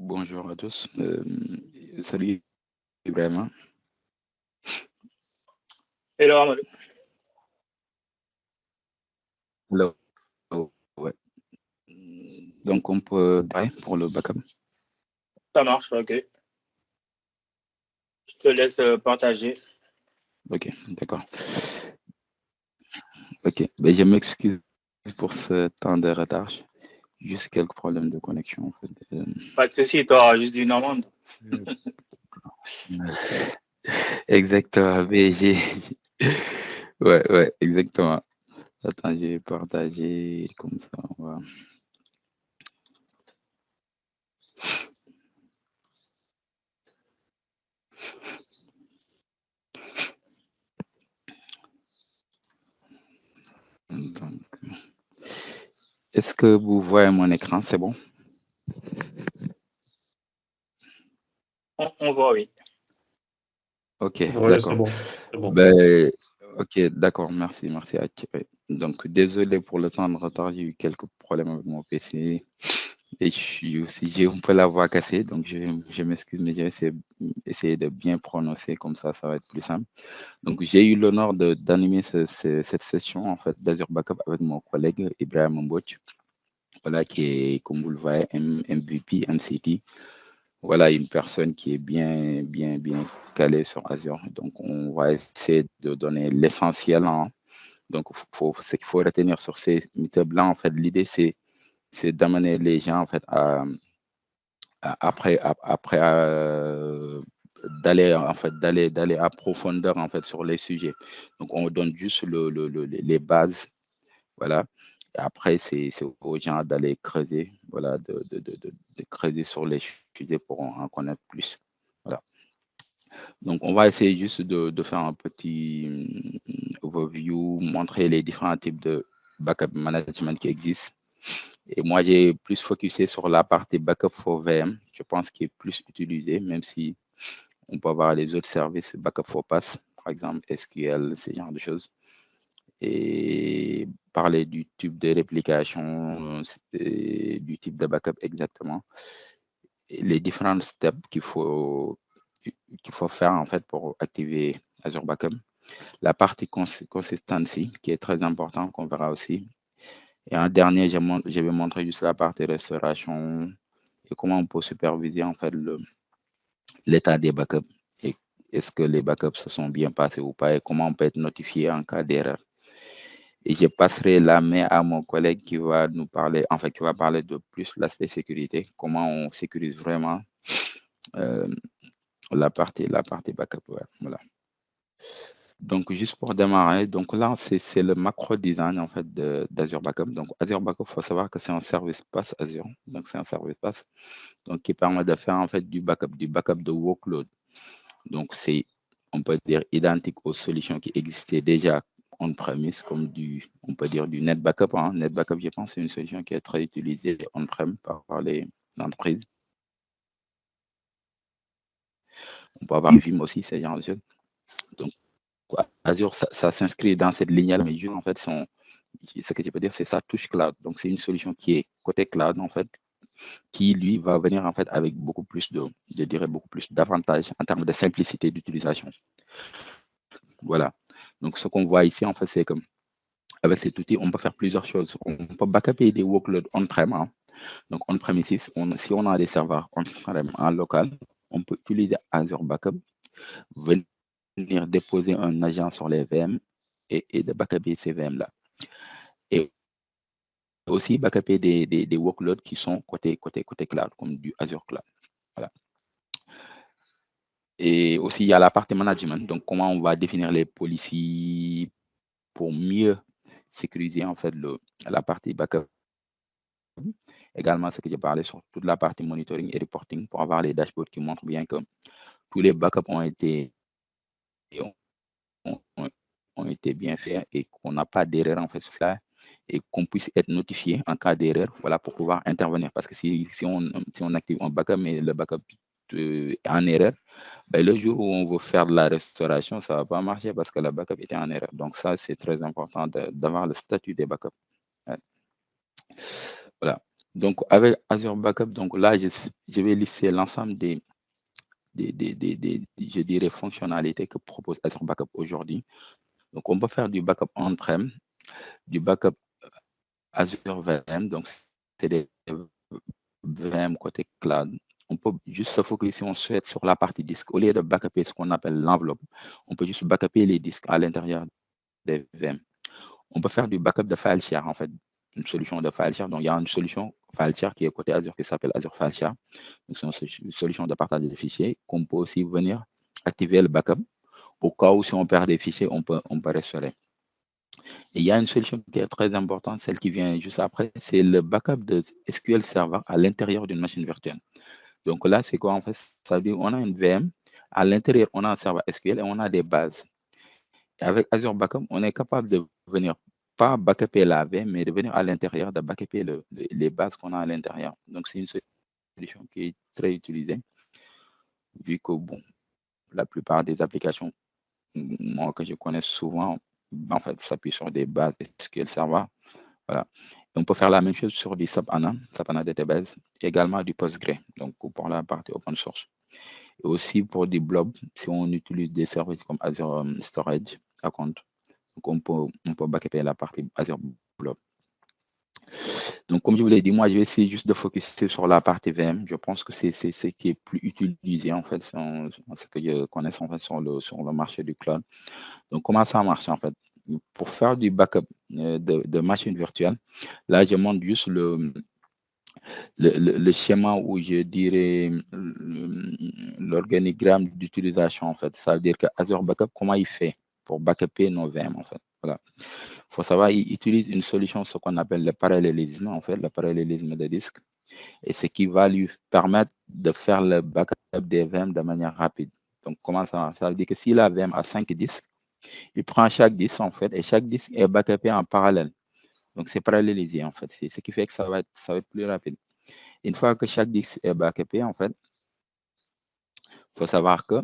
Bonjour à tous. Salut Ibrahima. Hello Amadou. Hello. Ouais. Donc on peut démarrer pour le backup. Ça marche, ok. Je te laisse partager. Ok, d'accord. Ok, ben, je m'excuse pour ce temps de retard. Juste quelques problèmes de connexion en fait. Pas de souci, toi, juste du Normande. Exactement. Mais ouais, exactement. Attends, j'ai partagé comme ça. On va... Donc, est-ce que vous voyez mon écran? C'est bon? On voit, oui. Ok, Ouais, c'est d'accord. bon. C'est bon. Ben, ok, d'accord, merci à ouais. Donc, désolé pour le temps de retard, j'ai eu quelques problèmes avec mon PC et j'ai un peu la voix cassée, donc je m'excuse, mais je vais essayer de bien prononcer, comme ça va être plus simple. Donc, j'ai eu l'honneur d'animer cette session, en fait, d'Azure Backup avec mon collègue Ibrahim Mbouch, voilà, qui est, comme vous le voyez, MVP, MCT. Voilà, une personne qui est bien calée sur Azure. Donc, on va essayer de donner l'essentiel, hein. Donc, ce qu'il faut retenir sur ces meetups-là, en fait, l'idée, c'est d'amener les gens, en fait, après d'aller à profondeur, en fait, sur les sujets. Donc, on donne juste les bases, voilà. Et après, c'est aux gens d'aller creuser, voilà, de creuser sur les sujets pour en connaître plus. Voilà. Donc, on va essayer juste de faire un petit overview, montrer les différents types de backup management qui existent. Et moi, j'ai plus focusé sur la partie backup for VM, je pense qui est plus utilisée, même si on peut avoir les autres services backup for pass, par exemple SQL, ce genre de choses. Et parler du type de réplication, du type de backup exactement, et les différents steps qu'il faut faire en fait pour activer Azure Backup. La partie consistency qui est très importante qu'on verra aussi. Et en dernier, je vais montrer juste la partie restauration et comment on peut superviser en fait l'état des backups et est-ce que les backups se sont bien passés ou pas et comment on peut être notifié en cas d'erreur. Et je passerai la main à mon collègue qui va nous parler, en fait, qui va parler de plus l'aspect sécurité, comment on sécurise vraiment euh, la partie backup. Ouais, voilà. Donc, juste pour démarrer, donc là, c'est le macro design en fait d'Azure Backup. Donc, Azure Backup, il faut savoir que c'est un service PaaS Azure. Donc, c'est un service PaaS donc, qui permet de faire en fait du backup de workload. Donc, c'est, on peut dire, identique aux solutions qui existaient déjà on-premise, comme on peut dire du net backup, hein. Net backup, je pense, c'est une solution qui est très utilisée on-prem par les entreprises. On peut avoir Vim aussi, c'est genre de choses. Donc, Azure, ça s'inscrit dans cette lignée-là, mais juste, en fait, ce que je peux dire, c'est ça touche cloud. Donc, c'est une solution qui est côté cloud, en fait, qui, lui, va venir, en fait, avec beaucoup plus je dirais, beaucoup plus d'avantages en termes de simplicité d'utilisation. Voilà. Donc, ce qu'on voit ici, en fait, c'est que avec cet outil, on peut faire plusieurs choses. On peut backuper des workloads on-prem, hein. Donc, on-premises, si on a des serveurs on-prem en local, on peut utiliser Azure Backup, venir déposer un agent sur les VM et de backuper ces VM-là. Et aussi backuper des workloads qui sont côté cloud, comme du Azure Cloud. Voilà. Et aussi, il y a la partie management. Donc, comment on va définir les policies pour mieux sécuriser en fait la partie backup. Également, ce que j'ai parlé sur toute la partie monitoring et reporting pour avoir les dashboards qui montrent bien que tous les backups ont été bien faits et qu'on n'a pas d'erreur en fait sur ça et qu'on puisse être notifié en cas d'erreur, voilà, pour pouvoir intervenir. Parce que si on active un backup, mais le backup est en erreur, ben, le jour où on veut faire de la restauration, ça ne va pas marcher parce que le backup était en erreur. Donc ça, c'est très important d'avoir le statut des backups. Ouais. Voilà. Donc, avec Azure Backup, donc là, je vais lister l'ensemble je dirais, fonctionnalités que propose Azure Backup aujourd'hui. Donc, on peut faire du backup on-prem, du backup Azure VM, donc c'est des VM côté cloud. On peut juste se focus, si on souhaite, sur la partie disque. Au lieu de backuper ce qu'on appelle l'enveloppe, on peut juste backuper les disques à l'intérieur des VM. On peut faire du backup de file share, en fait, une solution de file share. Donc, il y a une solution file share qui est côté Azure qui s'appelle Azure File Share. Donc, c'est une solution de partage de fichiers qu'on peut aussi venir activer le backup. Au cas où, si on perd des fichiers, on peut restaurer. Et il y a une solution qui est très importante, celle qui vient juste après, c'est le backup de SQL Server à l'intérieur d'une machine virtuelle. Donc là, c'est quoi en fait? Ça veut dire qu'on a une VM, à l'intérieur, on a un serveur SQL et on a des bases. Et avec Azure Backup, on est capable de venir pas backuper la VM, mais de venir à l'intérieur, de backuper les bases qu'on a à l'intérieur. Donc c'est une solution qui est très utilisée, vu que bon, la plupart des applications, moi que je connais souvent, en fait, s'appuient sur des bases SQL Server. Voilà. On peut faire la même chose sur du SAP HANA Database, et également du Postgre, donc pour la partie open source. Et aussi pour des blobs, si on utilise des services comme Azure Storage Account, donc on peut backuper la partie Azure Blob. Donc, comme je vous l'ai dit, moi, je vais essayer juste de focuser sur la partie VM. Je pense que c'est ce qui est plus utilisé, en fait, ce que je connais en fait, sur le marché du cloud. Donc, comment ça marche, en fait? Pour faire du backup de machines virtuelles, là, je montre juste le schéma où je dirais l'organigramme d'utilisation, en fait. Ça veut dire que Azure Backup, comment il fait pour backuper nos VM, en fait. Voilà. Il faut savoir, il utilise une solution, ce qu'on appelle le parallélisme, en fait, le parallélisme de disque, et ce qui va lui permettre de faire le backup des VM de manière rapide. Donc, comment ça marche? Ça veut dire que si la VM a 5 disques, il prend chaque disque, en fait, et chaque disque est backupé en parallèle. Donc, c'est parallélisé, en fait. C'est ce qui fait que ça va être plus rapide. Une fois que chaque disque est backupé, en fait, il faut savoir que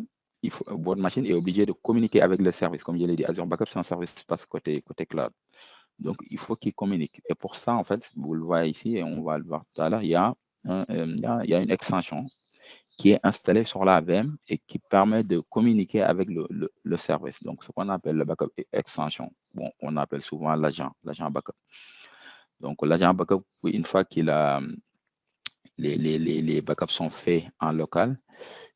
votre machine est obligée de communiquer avec le service. Comme je l'ai dit, Azure Backup, c'est un service passe côté cloud. Donc, il faut qu'il communique. Et pour ça, en fait, vous le voyez ici, et on va le voir tout à l'heure, il y a une extension qui est installée sur la VM et qui permet de communiquer avec le service. Donc, ce qu'on appelle le backup extension, bon, on appelle souvent l'agent backup. Donc, l'agent backup, une fois qu'il a les backups sont faits en local,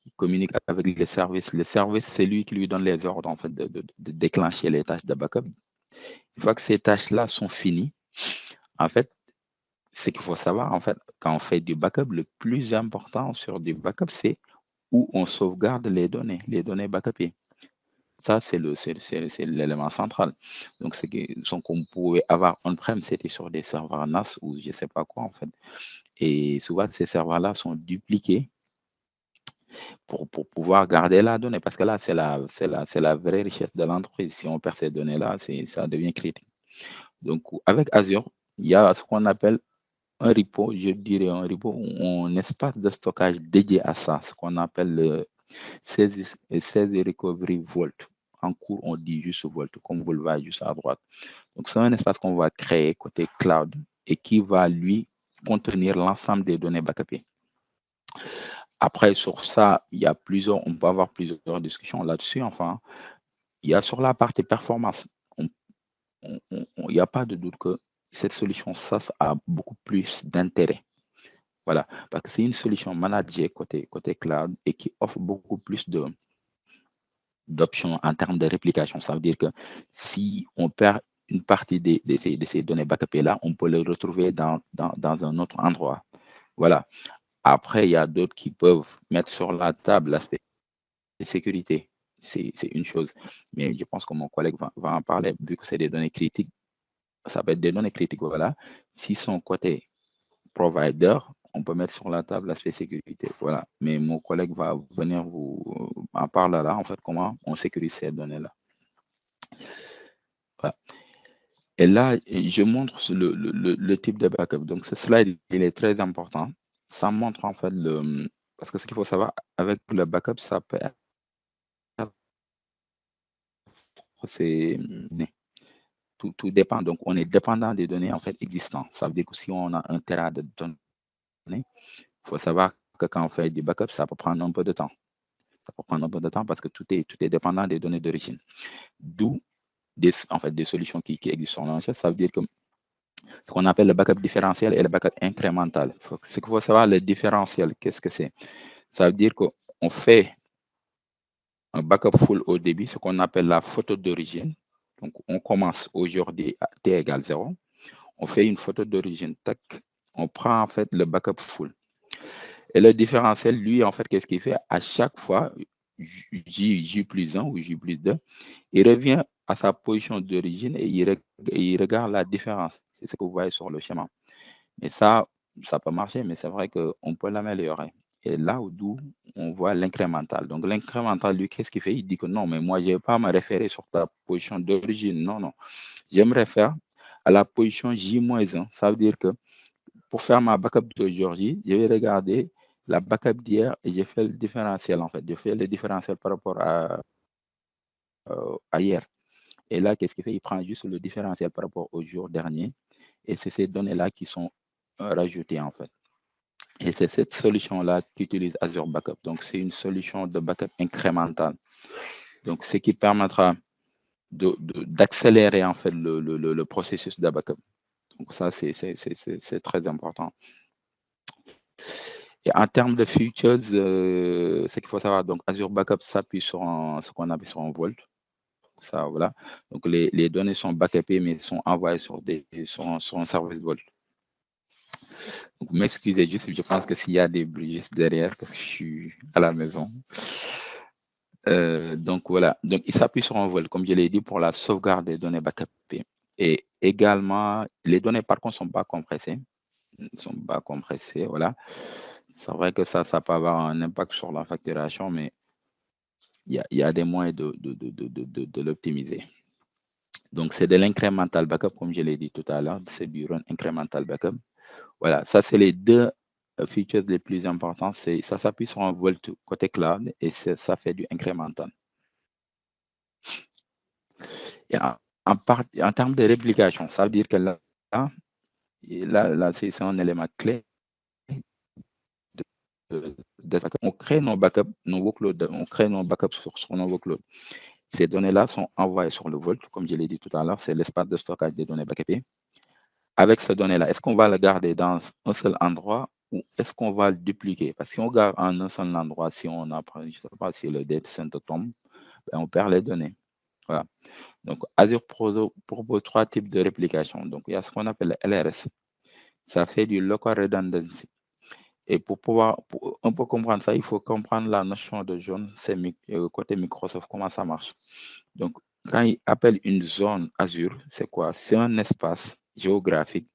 il communique avec les services. Le service, c'est lui qui lui donne les ordres en fait, de déclencher les tâches de backup. Une fois que ces tâches-là sont finies, en fait, ce qu'il faut savoir, en fait, quand on fait du backup, le plus important sur du backup, c'est où on sauvegarde les données backupées. Ça, c'est l'élément central. Donc, ce qu'on pouvait avoir on-prem, c'était sur des serveurs NAS ou je ne sais pas quoi, en fait. Et souvent, ces serveurs-là sont dupliqués pour pouvoir garder la donnée, parce que là, c'est la vraie richesse de l'entreprise. Si on perd ces données-là, ça devient critique. Donc, avec Azure, il y a ce qu'on appelle un repo, je dirais un repo, un espace de stockage dédié à ça, ce qu'on appelle le 16 Recovery Vault. En cours, on dit juste Vault, comme vous le voyez juste à droite. Donc, c'est un espace qu'on va créer côté cloud et qui va, lui, contenir l'ensemble des données backupées. Après, sur ça, on peut avoir plusieurs discussions là-dessus. Enfin, il y a sur la partie performance, il n'y a pas de doute que cette solution SaaS a beaucoup plus d'intérêt. Voilà, parce que c'est une solution managée côté cloud et qui offre beaucoup plus d'options en termes de réplication. Ça veut dire que si on perd une partie de ces données backupées-là, on peut les retrouver dans un autre endroit. Voilà. Après, il y a d'autres qui peuvent mettre sur la table l'aspect de sécurité. C'est une chose. Mais je pense que mon collègue va en parler, vu que c'est des données critiques. Ça peut être des données critiques, voilà. Si son côté provider, on peut mettre sur la table l'aspect sécurité. Voilà. Mais mon collègue va venir vous en parler là, en fait, comment on sécurise ces données-là. Voilà. Et là, je montre le type de backup. Donc, ce slide, il est très important. Ça montre en fait parce que ce qu'il faut savoir, avec le backup, ça peut être tout dépend. Donc, on est dépendant des données en fait existantes. Ça veut dire que si on a un terrain de données Il faut savoir que quand on fait du backup, ça peut prendre un peu de temps. Ça peut prendre un peu de temps parce que tout est dépendant des données d'origine. D'où en fait, des solutions qui existent sur le marché. Ça veut dire que ce qu'on appelle le backup différentiel et le backup incrémental. Ce qu'il faut savoir, le différentiel, qu'est-ce que c'est? Ça veut dire qu'on fait un backup full au début, ce qu'on appelle la photo d'origine. Donc, on commence aujourd'hui à t égale 0. On fait une photo d'origine, tac. On prend en fait le backup full. Et le différentiel, lui, en fait, qu'est-ce qu'il fait? À chaque fois, J plus 1 ou J plus 2, il revient à sa position d'origine et il regarde la différence. C'est ce que vous voyez sur le schéma. Mais ça peut marcher, mais c'est vrai qu'on peut l'améliorer. Et là d'où on voit l'incrémental. Donc, l'incrémental, lui, qu'est-ce qu'il fait? Il dit que non, mais moi, je ne vais pas me référer sur ta position d'origine. Non, non. Je me réfère à la position J-1. Ça veut dire que pour faire ma backup d'aujourd'hui, je vais regarder la backup d'hier et j'ai fait le différentiel, en fait. Je fais le différentiel par rapport à hier. Et là, qu'est-ce qu'il fait? Il prend juste le différentiel par rapport au jour dernier. Et c'est ces données-là qui sont rajoutées, en fait. Et c'est cette solution-là qu'utilise Azure Backup. Donc, c'est une solution de backup incrémentale. Donc, ce qui permettra d'accélérer, en fait, le processus de backup. Donc, ça, c'est très important. Et en termes de features, ce qu'il faut savoir, donc Azure Backup s'appuie sur ce qu'on appelle sur un Vault. Ça, voilà. Donc, les données sont backupées, mais sont envoyées sur un service Vault. Donc, m'excusez juste, je pense que s'il y a des bruits juste derrière, parce que je suis à la maison. Donc, voilà. Donc, il s'appuie sur un Vault, comme je l'ai dit, pour la sauvegarde des données backupées. Et également, les données, par contre, ne sont pas compressées. Ne sont pas compressées, voilà. C'est vrai que ça peut avoir un impact sur la facturation, mais il y a des moyens de l'optimiser. Donc, c'est de l'incremental backup, comme je l'ai dit tout à l'heure, c'est du run incremental backup. Voilà, ça, c'est les deux features les plus importantes. Ça s'appuie sur un Vault côté cloud et ça fait du incremental. Et en termes de réplication, ça veut dire que là c'est un élément clé. On crée nos backups, nos workloads, on crée nos backups sur nos workloads. Ces données-là sont envoyées sur le Vault, comme je l'ai dit tout à l'heure, c'est l'espace de stockage des données backupées. Avec ces données-là, est-ce qu'on va le garder dans un seul endroit ou est-ce qu'on va le dupliquer? Parce que si on garde en un seul endroit, si on apprend, je ne sais pas si le data center tombe, ben on perd les données. Voilà. Donc, Azure propose 3 types de réplication. Donc, il y a ce qu'on appelle le LRS. Ça fait du local redundancy. Et pour pouvoir un peu comprendre ça, il faut comprendre la notion de zone, c'est côté Microsoft, comment ça marche. Donc, quand il appelle une zone Azure, c'est quoi? C'est un espace géographique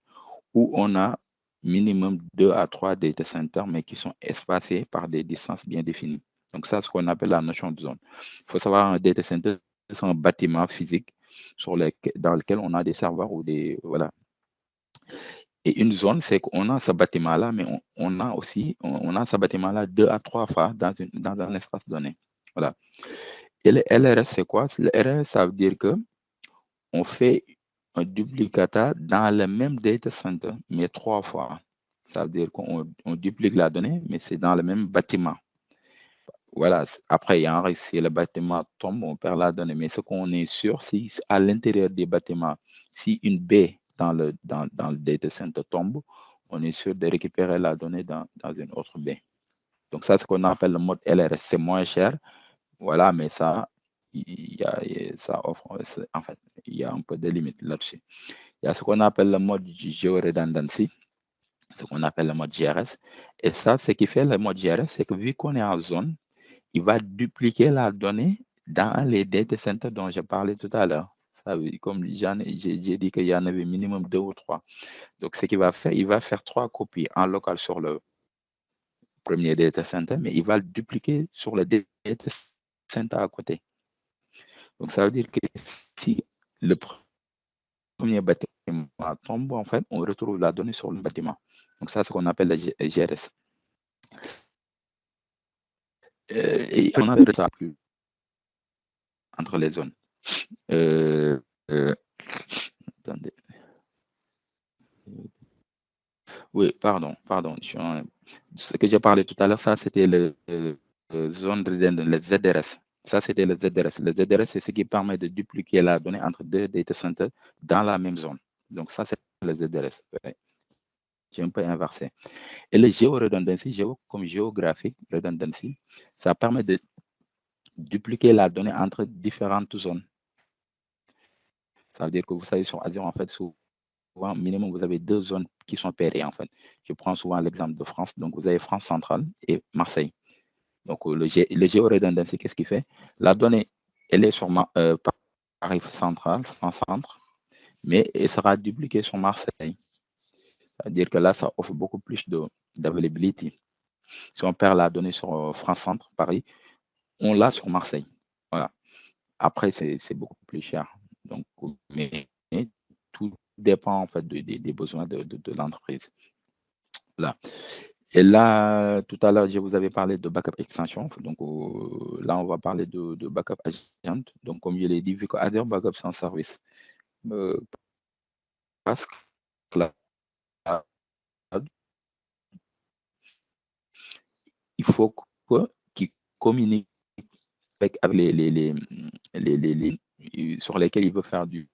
où on a minimum 2 à 3 data centers, mais qui sont espacés par des distances bien définies. Donc, ça, c'est ce qu'on appelle la notion de zone. Il faut savoir, un data center, c'est un bâtiment physique dans lequel on a des serveurs ou des... Voilà. Et une zone, c'est qu'on a ce bâtiment-là, mais on a aussi, on a ce bâtiment-là 2 à 3 fois dans un espace donné. Voilà. Et le LRS, c'est quoi? Le LRS, ça veut dire que on fait un duplicata dans le même data center, mais 3 fois. Ça veut dire qu'on duplique la donnée, mais c'est dans le même bâtiment. Voilà. Après, il y a un risque. Si le bâtiment tombe, on perd la donnée. Mais ce qu'on est sûr, c'est à l'intérieur des bâtiments, si une baie dans le data center tombe, on est sûr de récupérer la donnée dans une autre baie. Donc, ça, c'est ce qu'on appelle le mode LRS. C'est moins cher. Voilà, mais ça, ça offre, en fait, il y a un peu de limites là-dessus. Il y a ce qu'on appelle le mode Geo-Redundancy, ce qu'on appelle le mode GRS. Et ça, ce qui fait le mode GRS, c'est que vu qu'on est en zone, il va dupliquer la donnée dans les data centers dont j'ai parlé tout à l'heure. Comme j'ai dit qu'il y en avait minimum 2 ou 3. Donc, ce qu'il va faire, il va faire 3 copies en local sur le premier data center, mais il va le dupliquer sur le data center à côté. Donc, ça veut dire que si le premier bâtiment tombe, en fait, on retrouve la donnée sur le bâtiment. Donc, ça, c'est ce qu'on appelle la GRS. Et on a le retard entre les zones. Attendez. Oui, pardon. Ce que j'ai parlé tout à l'heure, ça, c'était zone redundant, le ZRS. Ça, c'était le ZRS. Le ZRS, c'est ce qui permet de dupliquer la donnée entre deux data centers dans la même zone. Donc, ça, c'est le ZRS. Ouais. J'ai un peu inversé. Et le géoredundancy, comme géographique redundancy, ça permet de dupliquer la donnée entre différentes zones. Ça veut dire que vous savez, sur Azure, en fait, souvent, minimum, vous avez deux zones qui sont pairées, en fait. Je prends souvent l'exemple de France. Donc, vous avez France centrale et Marseille. Donc, le géoredundancy, qu'est-ce qu'il fait? La donnée, elle est sur Paris central, France centre, mais elle sera dupliquée sur Marseille. C'est-à-dire que là, ça offre beaucoup plus d'availability. Si on perd la donnée sur France centre, Paris, on l'a sur Marseille. Voilà. Après, c'est beaucoup plus cher. Donc, mais tout dépend en fait des besoins de l'entreprise. Là. Et là, tout à l'heure, je vous avais parlé de backup extension. Donc là, on va parler de backup agent. Donc, comme je l'ai dit, vu que Azure Backup sans service passe cloud, il faut qu'il communique avec sur lesquels il veut faire du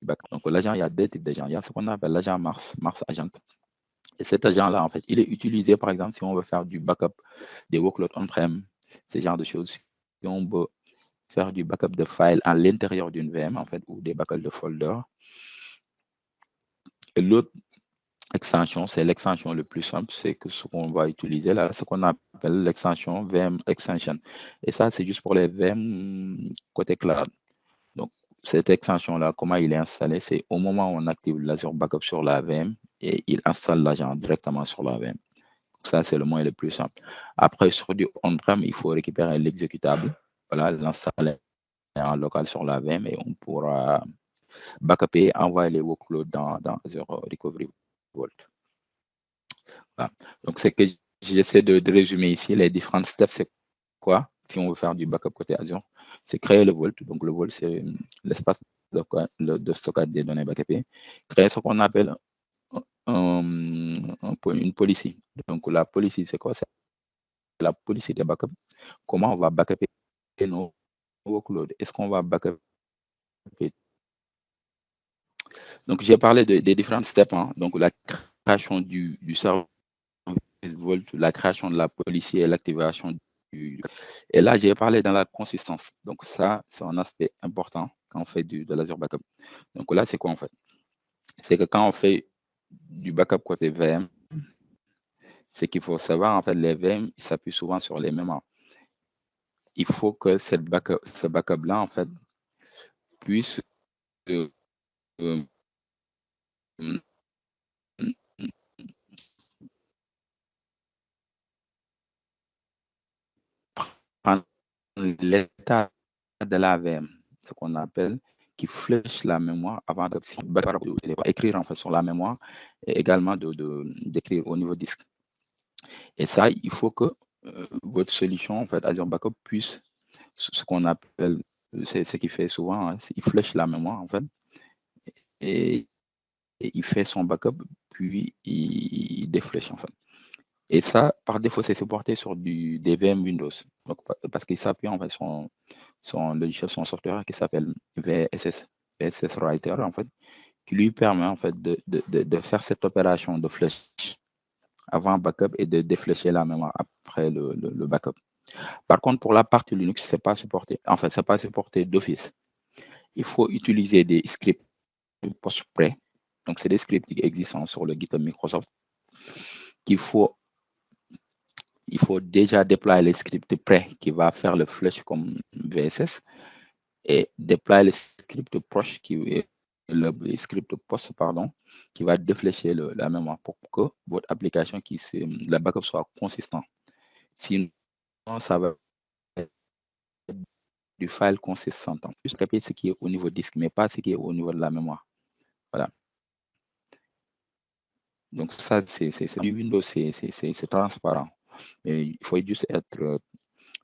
backup. Donc, l'agent, il y a deux types d'agents. Il y a ce qu'on appelle l'agent Mars Agent. Et cet agent-là, en fait, il est utilisé, par exemple, si on veut faire du backup des workloads on-prem, ce genre de choses. Si on veut faire du backup de files à l'intérieur d'une VM, en fait, ou des backups de folders. Et l'autre extension, c'est l'extension le plus simple, c'est que ce qu'on va utiliser là, ce qu'on appelle l'extension VM Extension. Et ça, c'est juste pour les VM côté cloud. Donc, cette extension-là, comment il est installé, c'est au moment où on active l'Azure Backup sur la VM et il installe l'agent directement sur la VM. Ça, c'est le moyen le plus simple. Après, sur du on-prem, il faut récupérer l'exécutable, voilà, l'installer en local sur la VM et on pourra backuper, envoyer les workloads dans Azure Recovery Vault. Voilà. Donc, c'est que j'essaie de résumer ici les différents steps. C'est quoi? Si on veut faire du backup côté Azure, c'est créer le Vault. Donc, le Vault, c'est l'espace de stockage des données backupées. Créer ce qu'on appelle une policy. Donc, la policy, c'est quoi? C'est la policy de backup. Comment on va backuper nos workloads? Est-ce qu'on va backuper? Donc, j'ai parlé des différents steps. Hein. Donc, la création du service Vault, la création de la policy et l'activation du. Et là, j'ai parlé dans la consistance. Donc, ça, c'est un aspect important quand on fait de l'Azure Backup. Donc, là, c'est quoi en fait? C'est que quand on fait du backup côté VM, c'est qu'il faut savoir, en fait, les VM, ils s'appuient souvent sur les mémoires. Il faut que ce backup-là, en fait, puisse euh, prendre l'état de la VM, ce qu'on appelle, qui flèche la mémoire avant de écrire en fait sur la mémoire et également d'écrire au niveau disque. Et ça, il faut que votre solution, en fait, Azure Backup puisse, ce qu'on appelle, c'est ce qu'il fait souvent, hein, il flèche la mémoire, en fait, et il fait son backup, puis il déflèche, en fait. Et ça, par défaut, c'est supporté sur des VM Windows. Donc, parce qu'il s'appuie en fait sur son logiciel, son software qui s'appelle VSS Writer, en fait, qui lui permet en fait de faire cette opération de flèche avant backup et de déflécher la mémoire après le backup. Par contre, pour la partie Linux, c'est pas supporté. En fait, c'est pas supporté d'office. Il faut utiliser des scripts post-prêt. Donc, c'est des scripts existants sur le GitHub Microsoft qu'il faut il faut déjà déployer le script prêt qui va faire le flush comme VSS et déployer le script proche qui est le script post pardon qui va déflécher la mémoire pour que votre application la backup soit consistant. Sinon, ça va être du file consistant. En plus, répéter ce qui est au niveau disque, mais pas ce qui est au niveau de la mémoire. Voilà. Donc ça, c'est du Windows, c'est transparent. Mais il faut juste être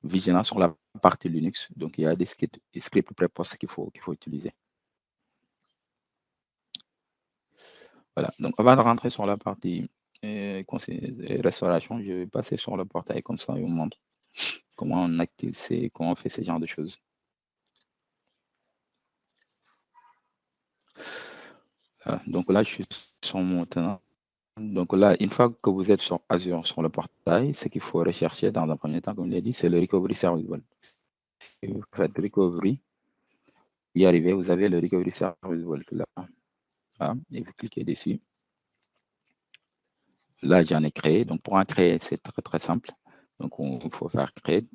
vigilant sur la partie Linux. Donc, il y a des scripts prépostes qu'il faut utiliser. Voilà. Donc, avant de rentrer sur la partie restauration, je vais passer sur le portail comme ça, je vous montre comment on active comment on fait ce genre de choses. Voilà. Donc là, je suis sur mon tenant. Donc là, une fois que vous êtes sur Azure, sur le portail, ce qu'il faut rechercher dans un premier temps, comme je l'ai dit, c'est le Recovery Service Vault. Si vous faites Recovery, y arrivez, vous avez le Recovery Service Vault là. Voilà. Et vous cliquez dessus. Là, j'en ai créé. Donc, pour en créer, c'est très, très simple. Donc, il faut faire créer.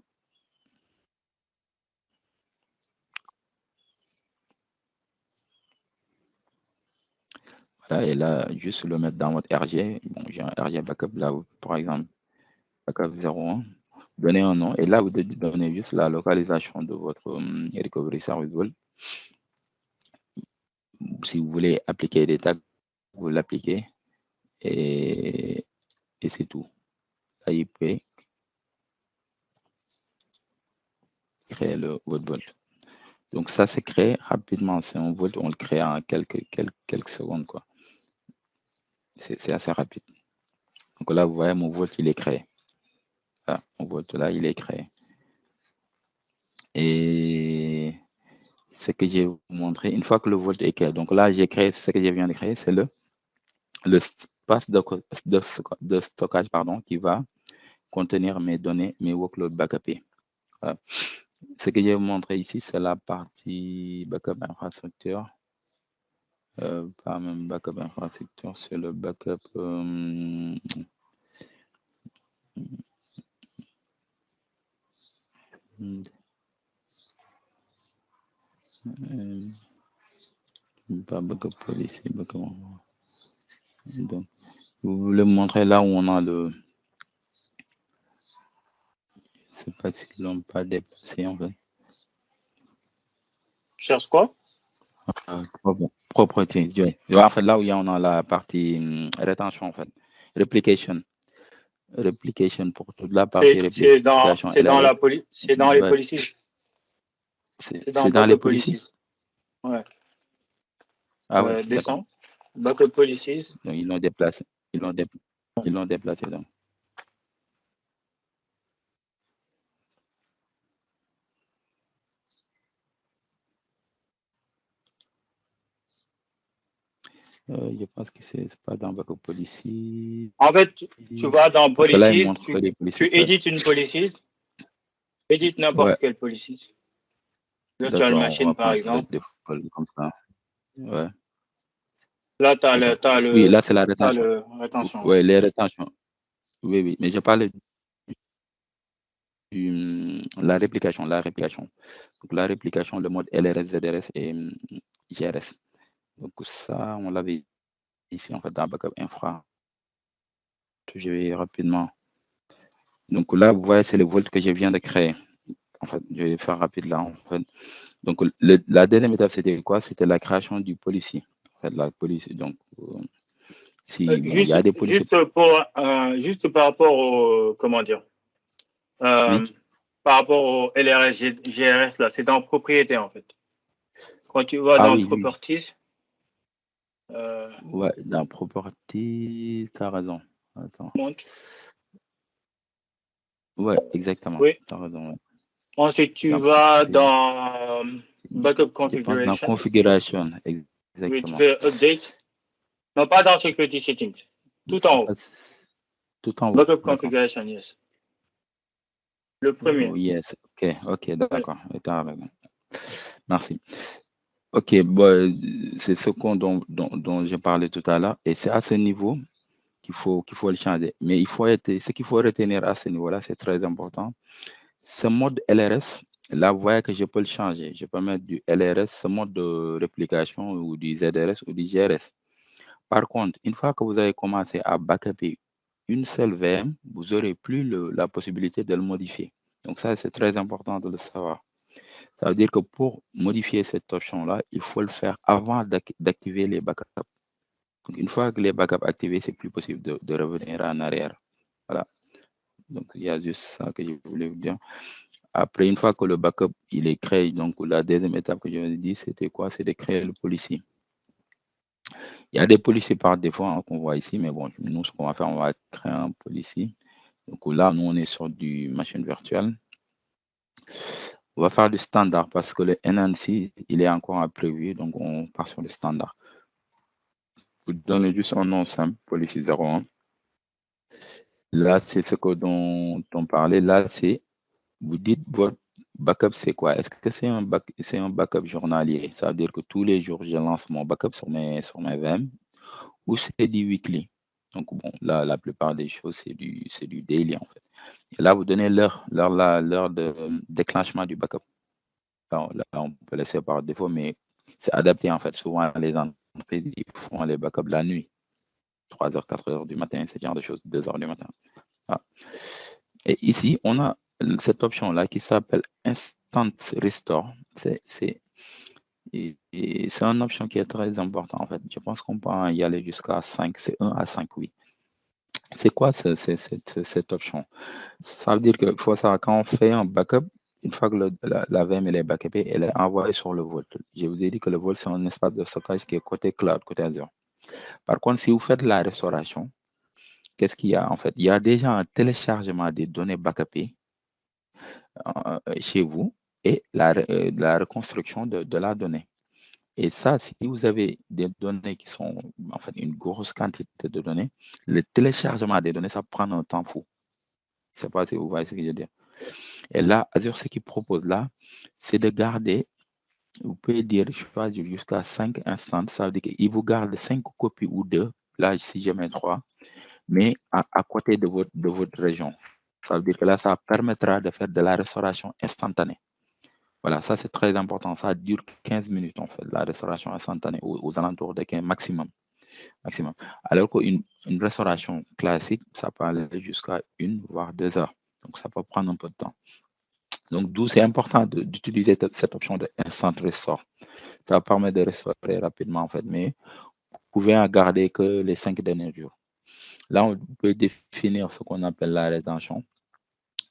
Voilà, et là, juste le mettre dans votre RG. Bon, j'ai un RG backup là, par exemple, backup 01. Donnez un nom. Et là, vous donnez juste la localisation de votre Recovery Service Vault. Si vous voulez appliquer des tags, vous l'appliquez. Et c'est tout. Là, il peut créer votre Vault. Donc, ça, c'est créé rapidement. C'est un Vault, on le crée en quelques secondes, quoi. C'est assez rapide. Donc là, vous voyez, mon Vault, il est créé. Là, mon Vault, là, il est créé. Et ce que j'ai montré, une fois que le Vault est créé, donc là, j'ai créé ce que je viens de créer, c'est le espace de stockage qui va contenir mes données, mes workloads backupés. Voilà. Ce que j'ai montré ici, c'est la partie backup infrastructure. Pas même backup infrastructure, c'est le backup. Pas backup policy, backup. Donc, vous voulez me montrer là où on a le. C'est pas s'ils l'ont pas dépassé en fait. Cherche quoi? Propriété. En fait, là où on a la partie rétention, en fait. Replication. Replication pour toute la partie réplication. C'est dans la police. C'est dans les policies. C'est dans les policies. Ouais. Ah ouais. Descends. Backup policies. Donc, ils l'ont déplacé. Ils l'ont déplacé donc. Je pense que c'est pas dans backup policy. En fait, tu vas dans policies, tu édites une policy, édite n'importe quelle policy. Virtual machine, par exemple. Comme ça. Ouais. Là, tu as le. Oui, là, c'est la rétention. Rétention. Oui, les rétentions. Oui, mais je parle de la réplication. Donc, la réplication, le mode LRS, ZRS et GRS. Donc, ça, on l'avait ici, en fait, dans Backup Infra. Je vais rapidement. Donc, là, vous voyez, c'est le Vault que je viens de créer. En fait, je vais faire rapide là, en fait. Donc, la deuxième étape, c'était quoi? C'était la création du policy. En fait, la police. Donc, il y a des policiers. Juste par rapport au. Comment dire? Oui. Par rapport au LRS, GRS, là, c'est dans propriété, en fait. Quand tu vas dans Properties. Ouais, dans Properties, tu as raison. Attends. Ouais, exactement. Oui. Tu as raison. Ouais. Ensuite, tu vas dans Backup Configuration. Dans Configuration, exactement. Oui, tu fais Update. Non, pas dans Security Settings. Tout en haut. Tout en haut. Backup Configuration, yes. Le premier. Oh, yes, ok, d'accord. Merci. Ok, bon, c'est ce dont je parlais tout à l'heure, et c'est à ce niveau qu'il faut le changer. Mais ce qu'il faut retenir à ce niveau-là, c'est très important. Ce mode LRS, là, vous voyez que je peux le changer. Je peux mettre du LRS, ce mode de réplication, ou du ZRS ou du GRS. Par contre, une fois que vous avez commencé à backuper une seule VM, vous n'aurez plus la possibilité de le modifier. Donc ça, c'est très important de le savoir. Ça veut dire que pour modifier cette option-là, il faut le faire avant d'activer les backups. Donc, une fois que les backups activés, c'est plus possible de revenir en arrière. Voilà. Donc, il y a juste ça que je voulais vous dire. Après, une fois que le backup il est créé, donc la deuxième étape que je vous ai dit, c'était quoi? C'est de créer le policy. Il y a des policiers par défaut hein, qu'on voit ici, mais bon, nous, ce qu'on va faire, on va créer un policier. Donc là, nous, on est sur du machine virtuelle. On va faire du standard parce que le NNC, il est encore imprévu, donc on part sur le standard. Vous donnez juste un nom simple, policier 01. Là, c'est ce que dont on parlait. Là, c'est, vous dites votre backup, c'est quoi? Est-ce que c'est un backup journalier? Ça veut dire que tous les jours, je lance mon backup sur mes VM ou c'est du weekly? Donc, bon, là, la plupart des choses, c'est du daily, en fait. Et là, vous donnez l'heure de déclenchement du backup. Là, on peut laisser par défaut, mais c'est adapté, en fait. Souvent, les entreprises, ils font les backups la nuit. 3h, 4h du matin, ce genre de choses, 2h du matin. Ah. Et ici, on a cette option-là qui s'appelle Instant Restore. C'est une option qui est très importante, en fait. Je pense qu'on peut y aller jusqu'à 5, c'est 1 à 5, oui. C'est quoi cette option? Ça veut dire que faut savoir, quand on fait un backup, une fois que la VM elle est backupée, elle est envoyée sur le Vault. Je vous ai dit que le Vault, c'est un espace de stockage qui est côté cloud, côté Azure. Par contre, si vous faites la restauration, qu'est-ce qu'il y a en fait? Il y a déjà un téléchargement des données backupées chez vous et la reconstruction de la donnée. Et ça, si vous avez des données qui sont en fait une grosse quantité de données, le téléchargement des données, ça prend un temps fou. Je ne sais pas si vous voyez ce que je veux dire. Et là, Azure, ce qu'il propose là, c'est de garder, vous pouvez dire, je choisis jusqu'à 5 instants. Ça veut dire qu'il vous garde 5 copies ou 2, là, si je mets 3, mais à côté de votre région. Ça veut dire que là, ça permettra de faire de la restauration instantanée. Voilà, ça c'est très important. Ça dure 15 minutes, en fait, la restauration instantanée, aux alentours de 15 maximum. Alors qu'une restauration classique, ça peut aller jusqu'à 1 voire 2 heures. Donc, ça peut prendre un peu de temps. Donc, d'où c'est important d'utiliser cette option de Instant Restore. Ça permet de restaurer rapidement, en fait, mais vous pouvez en garder que les 5 derniers jours. Là, on peut définir ce qu'on appelle la rétention.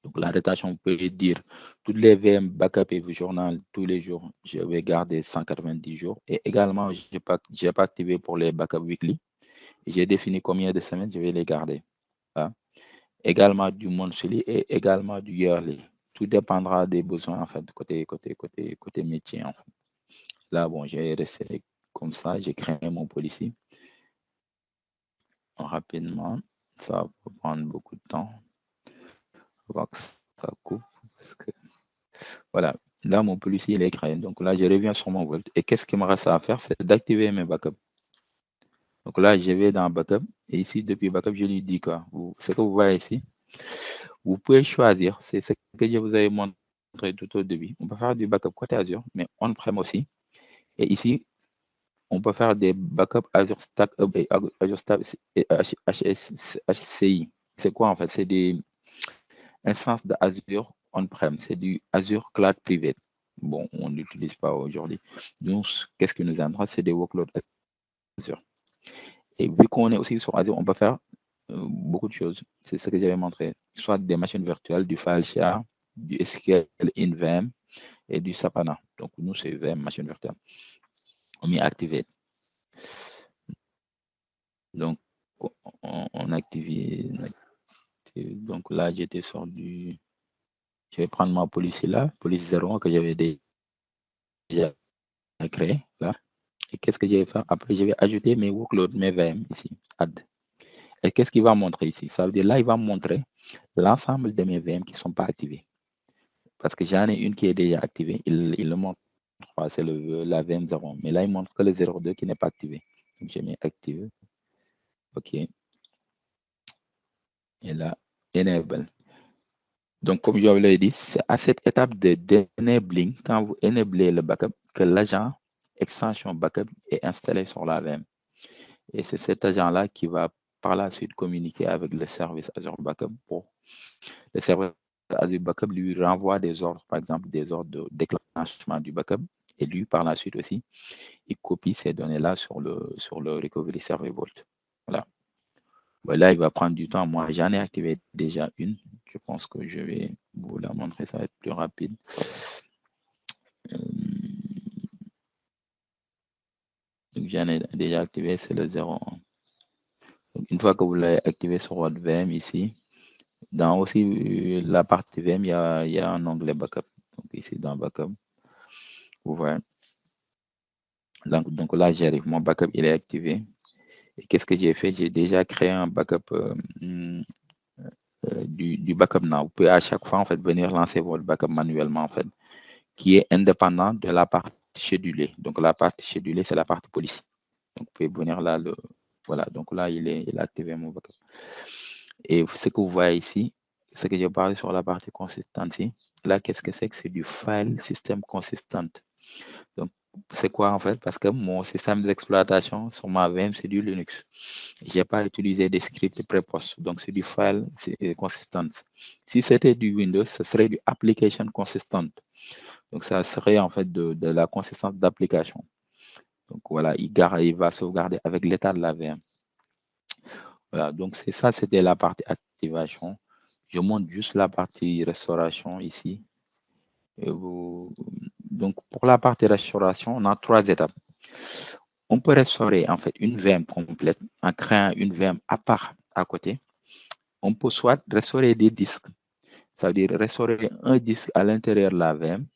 Donc, la rétention, on peut dire toutes les VM backup et journal tous les jours, je vais garder 190 jours. Et également, je n'ai pas activé pour les backups weekly. J'ai défini combien de semaines je vais les garder. Hein. Également du monthly et également du yearly. Tout dépendra des besoins, en fait, côté métier, en fait. Là, bon, j'ai resté comme ça, j'ai créé mon policy. Rapidement, ça va prendre beaucoup de temps. On va voir que ça coupe. Parce que... Voilà, là, mon policy, il est créé. Donc là, je reviens sur mon Vault. Et qu'est-ce qu'il me reste à faire? C'est d'activer mes backups. Donc là, je vais dans backup. Et ici, depuis backup, je lui dis quoi? Ce que vous voyez ici, vous pouvez choisir. C'est ce que je vous avais montré tout au début. On peut faire du backup côté Azure, mais on-prem aussi. Et ici, on peut faire des backups Azure Stack Hub et Azure Stack et HCI. C'est quoi en fait? C'est des instances d'Azure on-prem. C'est du Azure Cloud Private. Bon, on n'utilise pas aujourd'hui. Donc, qu'est-ce que nous intéresse? C'est des workloads Azure. Et vu qu'on est aussi sur Azure, on peut faire beaucoup de choses. C'est ce que j'avais montré. Soit des machines virtuelles, du file share, du SQL in VM et du Sapana. Donc, nous, c'est VM, machine virtuelle. On met Activate. Donc, on active. Donc là, j'étais sur du... Je vais prendre ma police là, police 01 que j'avais déjà créé là. Et qu'est-ce que je vais faire? Après, je vais ajouter mes workloads, mes VM ici, add. Et qu'est-ce qu'il va montrer ici? Ça veut dire là, il va montrer l'ensemble de mes VM qui ne sont pas activés. Parce que j'en ai une qui est déjà activée. Il le montre, c'est la VM 0. Mais là, il montre que le 02 qui n'est pas activé. Donc, j'ai mis active. OK. Et là, enable. Donc, comme je vous l'ai dit, c'est à cette étape d'enabling, quand vous enablez le backup, que l'agent extension backup est installé sur la VM. Et c'est cet agent-là qui va par la suite communiquer avec le service Azure Backup pour le service Azure Backup lui renvoie des ordres, par exemple des ordres de déclenchement du backup. Et lui, par la suite aussi, il copie ces données-là sur le Recovery Server Vault. Voilà. Là, il va prendre du temps. Moi, j'en ai activé déjà une. Je pense que je vais vous la montrer. Ça va être plus rapide. Donc, j'en ai déjà activé, c'est le 01. Donc, une fois que vous l'avez activé sur votre VM ici, dans aussi la partie VM, il y a un onglet backup. Donc, ici, dans backup, vous voyez. Donc là, j'arrive. Mon backup, il est activé. Et qu'est-ce que j'ai fait? J'ai déjà créé un backup du backup now. Vous pouvez à chaque fois, en fait, venir lancer votre backup manuellement, en fait, qui est indépendant de la partie schedulée. Donc, la partie schedulée, c'est la partie police. Donc, vous pouvez venir là, voilà. Donc là, il est activé, mon backup. Et ce que vous voyez ici, ce que j'ai parlé sur la partie consistency, là, qu'est-ce que c'est? C'est du file system consistent. Donc, c'est quoi en fait? Parce que mon système d'exploitation sur ma VM, c'est du Linux. Je n'ai pas utilisé des scripts prépost. Donc, c'est du file consistent. Si c'était du Windows, ce serait du application consistent. Donc, ça serait en fait de la consistance d'application. Donc, voilà, il va sauvegarder avec l'état de la VM. Voilà, donc c'est ça, c'était la partie activation. Je montre juste la partie restauration ici. Donc, pour la partie restauration, on a 3 étapes. On peut restaurer en fait une VM complète en créant une VM à part à côté. On peut soit restaurer des disques, ça veut dire restaurer un disque à l'intérieur de la VM.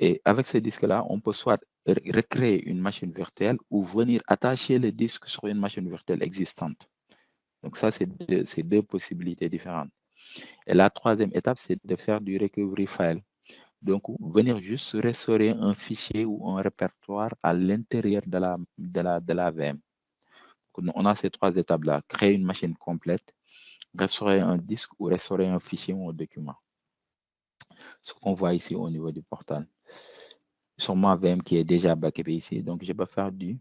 Et avec ce disque-là, on peut soit recréer une machine virtuelle ou venir attacher le disque sur une machine virtuelle existante. Donc ça, c'est deux possibilités différentes. Et la troisième étape, c'est de faire du recovery file. Donc, venir juste restaurer un fichier ou un répertoire à l'intérieur de la VM. On a ces 3 étapes-là. Créer une machine complète, restaurer un disque ou restaurer un fichier ou un document. Ce qu'on voit ici au niveau du portal. Sur ma VM qui est déjà backupé ici. Donc, je peux faire du...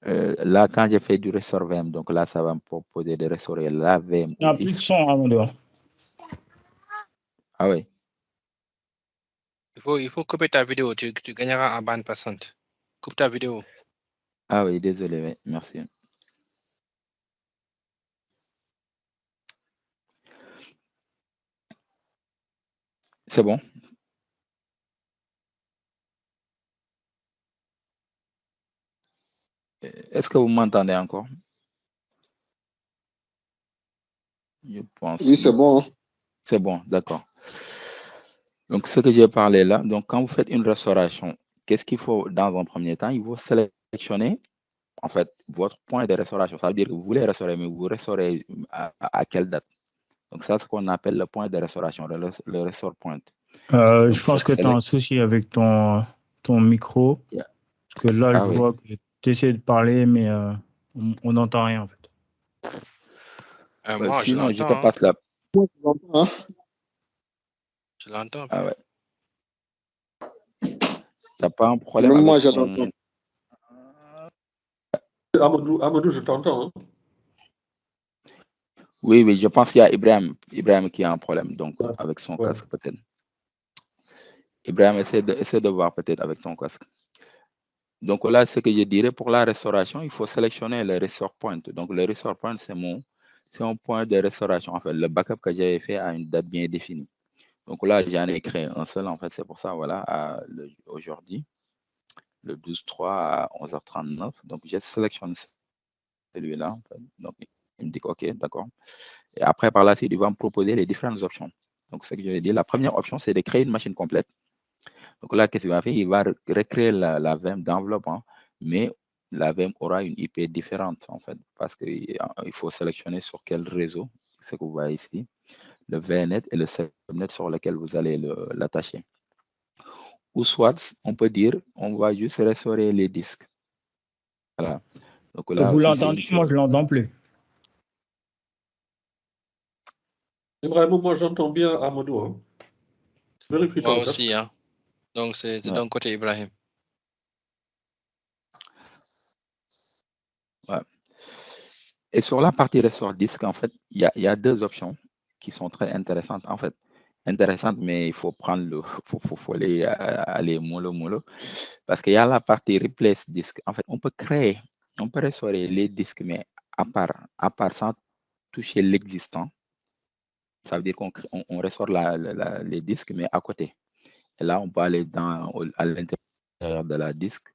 là, quand j'ai fait du restore VM, donc là, ça va me proposer de restaurer la VM. Il n'y a plus de son, Amadou. Ah oui. Il faut couper ta vidéo, tu gagneras en bande passante. Coupe ta vidéo. Ah oui, désolé, oui, merci. C'est bon? Est-ce que vous m'entendez encore? Je pense. Oui, c'est bon. C'est bon, d'accord. Donc, ce que j'ai parlé là, donc quand vous faites une restauration, qu'est-ce qu'il faut dans un premier temps? Il faut sélectionner en fait votre point de restauration. Ça veut dire que vous voulez restaurer, mais vous restaurez à quelle date? Donc, ça, c'est ce qu'on appelle le point de restauration, le restore point. Je pense que tu as un souci avec ton micro. Yeah. Parce que là, je vois que tu essaies de parler, mais on n'entend rien en fait. Moi, sinon, je te passe la. Je l'entends. Ah ouais. T'as pas un problème avec moi, j'entends. Amadou, je t'entends. Hein? Oui, je pense qu'il y a Ibrahim qui a un problème, donc avec son casque peut-être. Ibrahim, essaie de voir peut-être avec ton casque. Donc là, ce que je dirais pour la restauration, il faut sélectionner le restore point. Donc le restore point, c'est un point de restauration. En fait, le backup que j'avais fait à une date bien définie. Donc là, j'en ai créé un seul, en fait, c'est pour ça, voilà, aujourd'hui, le 12/3 à 11h39. Donc j'ai sélectionné celui-là. En fait. Donc il me dit OK, d'accord. Et après, par la suite, il va me proposer les différentes options. Donc ce que je vais dire, la première option, c'est de créer une machine complète. Donc là, qu'est-ce qu'il va faire? Il va recréer la VM d'enveloppe, hein, mais la VM aura une IP différente, en fait, parce qu'il faut sélectionner sur quel réseau, ce que vous voyez ici, le VNet et le subnet sur lequel vous allez l'attacher. Ou soit, on peut dire, on va juste restaurer les disques. Voilà. Donc là, vous l'entendez, moi je ne l'entends plus. Ibrahim, moi j'entends bien Amadou. Hein. Moi aussi, hein. Donc c'est de ton côté, Ibrahim. Ouais. Et sur la partie restore disque, en fait, il y a 2 options qui sont très intéressantes, en fait. Intéressantes, mais il faut prendre faut aller mollo. Parce qu'il y a la partie replace disque. En fait, on peut restaurer les disques, mais à part sans toucher l'existant. Ça veut dire qu'on restaure les disques, mais à côté. Et là, on peut aller à l'intérieur de la disque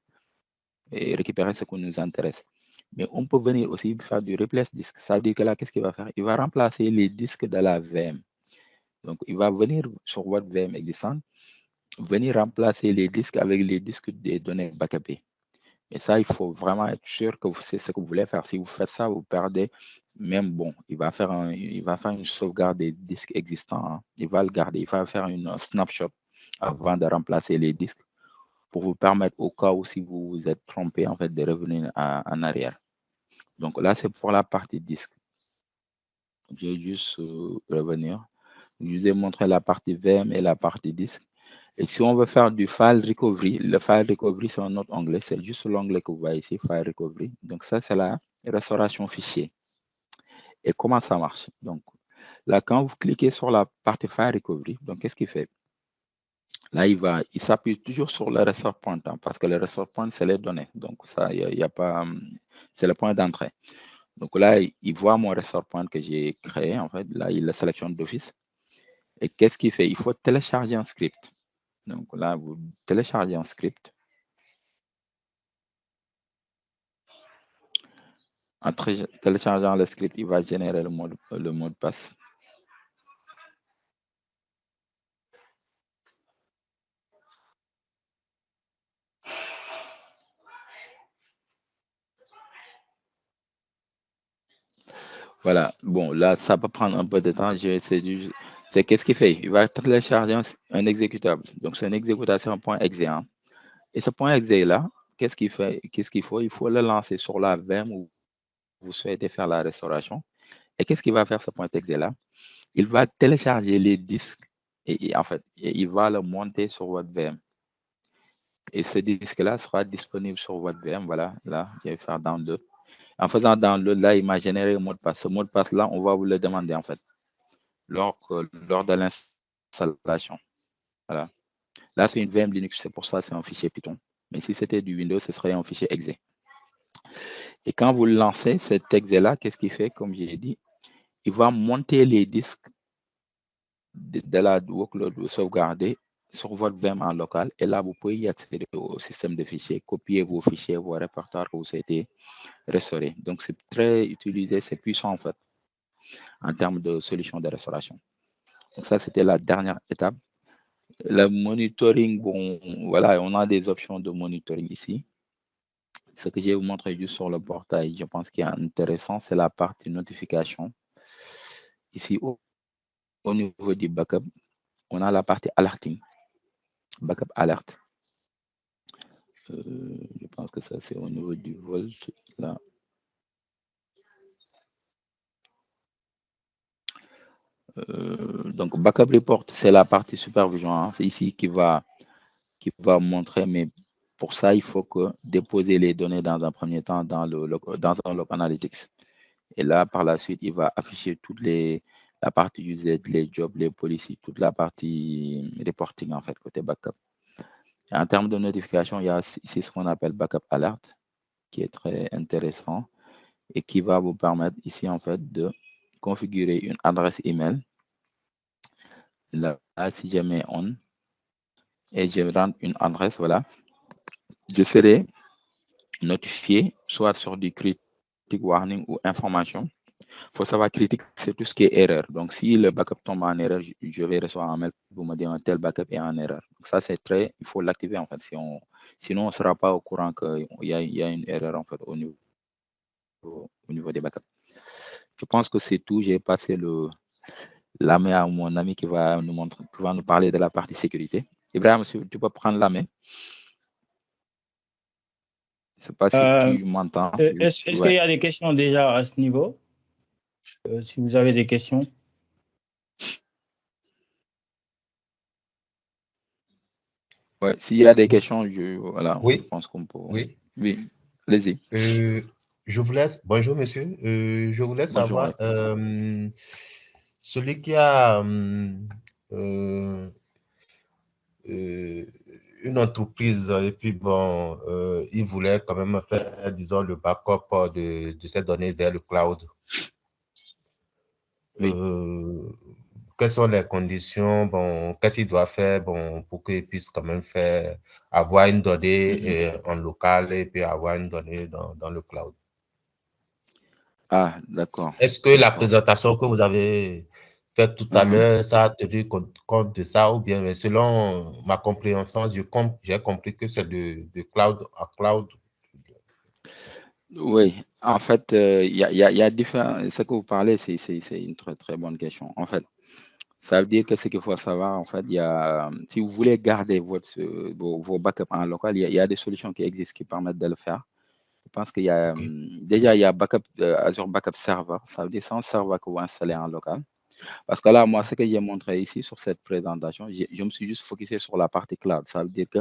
et récupérer ce qui nous intéresse. Mais on peut venir aussi faire du replace disque. Ça veut dire que là, qu'est-ce qu'il va faire? Il va remplacer les disques de la VM. Donc, il va venir sur votre VM existante, venir remplacer les disques avec les disques des données backupées. Et ça, il faut vraiment être sûr que c'est ce que vous voulez faire. Si vous faites ça, vous perdez. Même bon, il va faire une sauvegarde des disques existants. Hein. Il va le garder. Il va faire une snapshot avant de remplacer les disques pour vous permettre, au cas où si vous vous êtes trompé, en fait, de revenir en arrière. Donc là, c'est pour la partie disque. Je vais juste revenir. Je vous ai montré la partie VM et la partie disque. Et si on veut faire du file recovery, le file recovery, c'est un autre onglet. C'est juste l'onglet que vous voyez ici, file recovery. Donc ça, c'est la restauration fichier. Et comment ça marche? Donc là, quand vous cliquez sur la partie file recovery, donc qu'est-ce qu'il fait? Là, il s'appuie toujours sur le restore point, hein, parce que le restore point, c'est les données. Donc ça, il n'y a pas, c'est le point d'entrée. Donc là, il voit mon restore point que j'ai créé. En fait, là, il le sélectionne d'office. Et qu'est-ce qu'il fait? Il faut télécharger un script. Donc là, vous téléchargez un script. En téléchargeant le script, il va générer le mot de passe. Voilà. Bon, là, ça peut prendre un peu de temps. Je vais essayer c'est qu'est-ce qu'il fait? Il va télécharger un exécutable. Donc, c'est un exécutable sur un point exe. Hein. Et ce point exe là, qu'est-ce qu'il fait? Qu'est-ce qu'il faut? Il faut le lancer sur la VM où vous souhaitez faire la restauration. Et qu'est-ce qu'il va faire ce point exe là? Il va télécharger les disques et en fait, il va le monter sur votre VM. Et ce disque-là sera disponible sur votre VM. Voilà, là, je vais faire download. En faisant download, là, il m'a généré un mot de passe. Ce mot de passe-là, on va vous le demander, en fait, lors de l'installation. Voilà. Là, c'est une VM Linux, c'est pour ça que c'est un fichier Python. Mais si c'était du Windows, ce serait un fichier exe. Et quand vous lancez cet exe-là, qu'est-ce qu'il fait? Comme j'ai dit, il va monter les disques de la workload sauvegardée sur votre VM en local. Et là, vous pouvez y accéder au système de fichiers, copier vos fichiers, vos répertoires que vous souhaitez restaurer. Donc, c'est très utilisé, c'est puissant en fait, en termes de solution de restauration. Donc, ça, c'était la dernière étape. Le monitoring, bon, voilà, on a des options de monitoring ici. Ce que je vais vous montrer juste sur le portail, je pense qu'il est intéressant, c'est la partie notification. Ici, au niveau du backup, on a la partie alerting, backup alert. Je pense que ça, c'est au niveau du Vault, là. Donc, backup report, c'est la partie supervision. Hein. C'est ici qui va montrer, mais pour ça, il faut que déposer les données dans un premier temps dans un log analytics. Et là, par la suite, il va afficher la partie UZ, les jobs, les policies, toute la partie reporting, en fait, côté backup. Et en termes de notification, il y a ici ce qu'on appelle backup alert, qui est très intéressant et qui va vous permettre ici, en fait, de configurer une adresse email. Là, si je mets on et je rentre une adresse, voilà, je serai notifié soit sur du critique warning ou information. Il faut savoir critique, c'est tout ce qui est erreur. Donc, si le backup tombe en erreur, je vais recevoir un mail pour me dire un tel backup est en erreur. Donc, ça, c'est il faut l'activer en fait. Sinon, on ne sera pas au courant qu'il y a une erreur en fait au niveau des backups. Je pense que c'est tout. J'ai passé la main à mon ami qui va nous parler de la partie sécurité. Ibrahim, tu peux prendre la main. Je ne sais pas si tu m'entends. Est-ce qu'il y a des questions déjà à ce niveau? Si vous avez des questions. Ouais, s'il y a des questions, voilà, oui. Je pense qu'on peut. Oui. Oui, allez-y. Je vous laisse. Bonjour, monsieur. Je voulais savoir, celui qui a une entreprise et puis bon, il voulait quand même faire, disons, le backup de ces données vers le cloud. Oui. quelles sont les conditions, bon, qu'est-ce qu'il doit faire, bon, pour qu'il puisse quand même avoir une donnée en local et puis avoir une donnée dans le cloud. Ah, d'accord. Est-ce que la présentation que vous avez faite tout à l'heure, ça a tenu compte de ça ou bien, selon ma compréhension, j'ai compris que c'est de cloud à cloud. Oui, en fait, il y a différents. Ce que vous parlez, c'est une très, très bonne question. En fait, ça veut dire que ce qu'il faut savoir, en fait, si vous voulez garder vos backups en local, il y a des solutions qui existent qui permettent de le faire. Je pense qu'il y a déjà, il y a Azure Backup Server. Ça veut dire c'est un serveur que vous installez en local. Parce que là, moi, ce que j'ai montré ici sur cette présentation, je me suis juste focusé sur la partie cloud. Ça veut dire que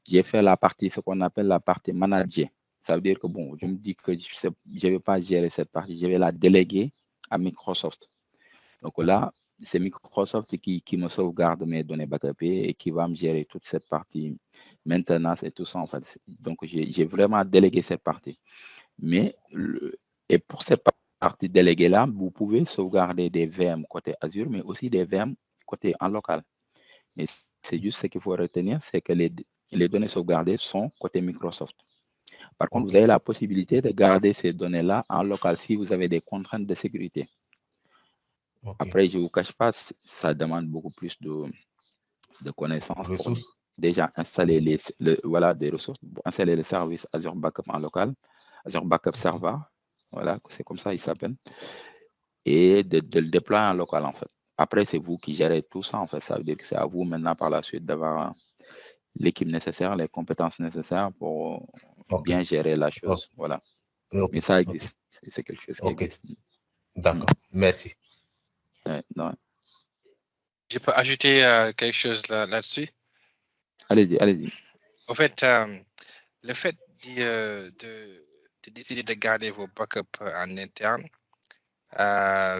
j'ai fait ce qu'on appelle la partie manager. Ça veut dire que, bon, je me dis que je ne vais pas gérer cette partie, je vais la déléguer à Microsoft. Donc là, c'est Microsoft qui me sauvegarde mes données backup et qui va me gérer toute cette partie maintenance et tout ça, en fait. Donc, j'ai vraiment délégué cette partie. Et pour cette partie déléguée-là, vous pouvez sauvegarder des VM côté Azure, mais aussi des VM côté en local. Mais c'est juste ce qu'il faut retenir, c'est que les données sauvegardées sont côté Microsoft. Par contre, vous avez la possibilité de garder ces données-là en local si vous avez des contraintes de sécurité. Après, je ne vous cache pas, ça demande beaucoup plus de connaissances pour déjà installer des ressources, pour installer les services Azure Backup en local, Azure Backup Server, voilà, c'est comme ça il s'appelle, et de le déployer en local en fait. Après, c'est vous qui gérez tout ça en fait. Ça veut dire que c'est à vous maintenant par la suite d'avoir l'équipe nécessaire, les compétences nécessaires pour bien gérer la chose. Voilà. Mais ça existe. C'est quelque chose qui existe. D'accord. Merci. Non. Je peux ajouter quelque chose là-dessus? Allez-y, allez-y. En fait, le fait de décider de garder vos backups en interne,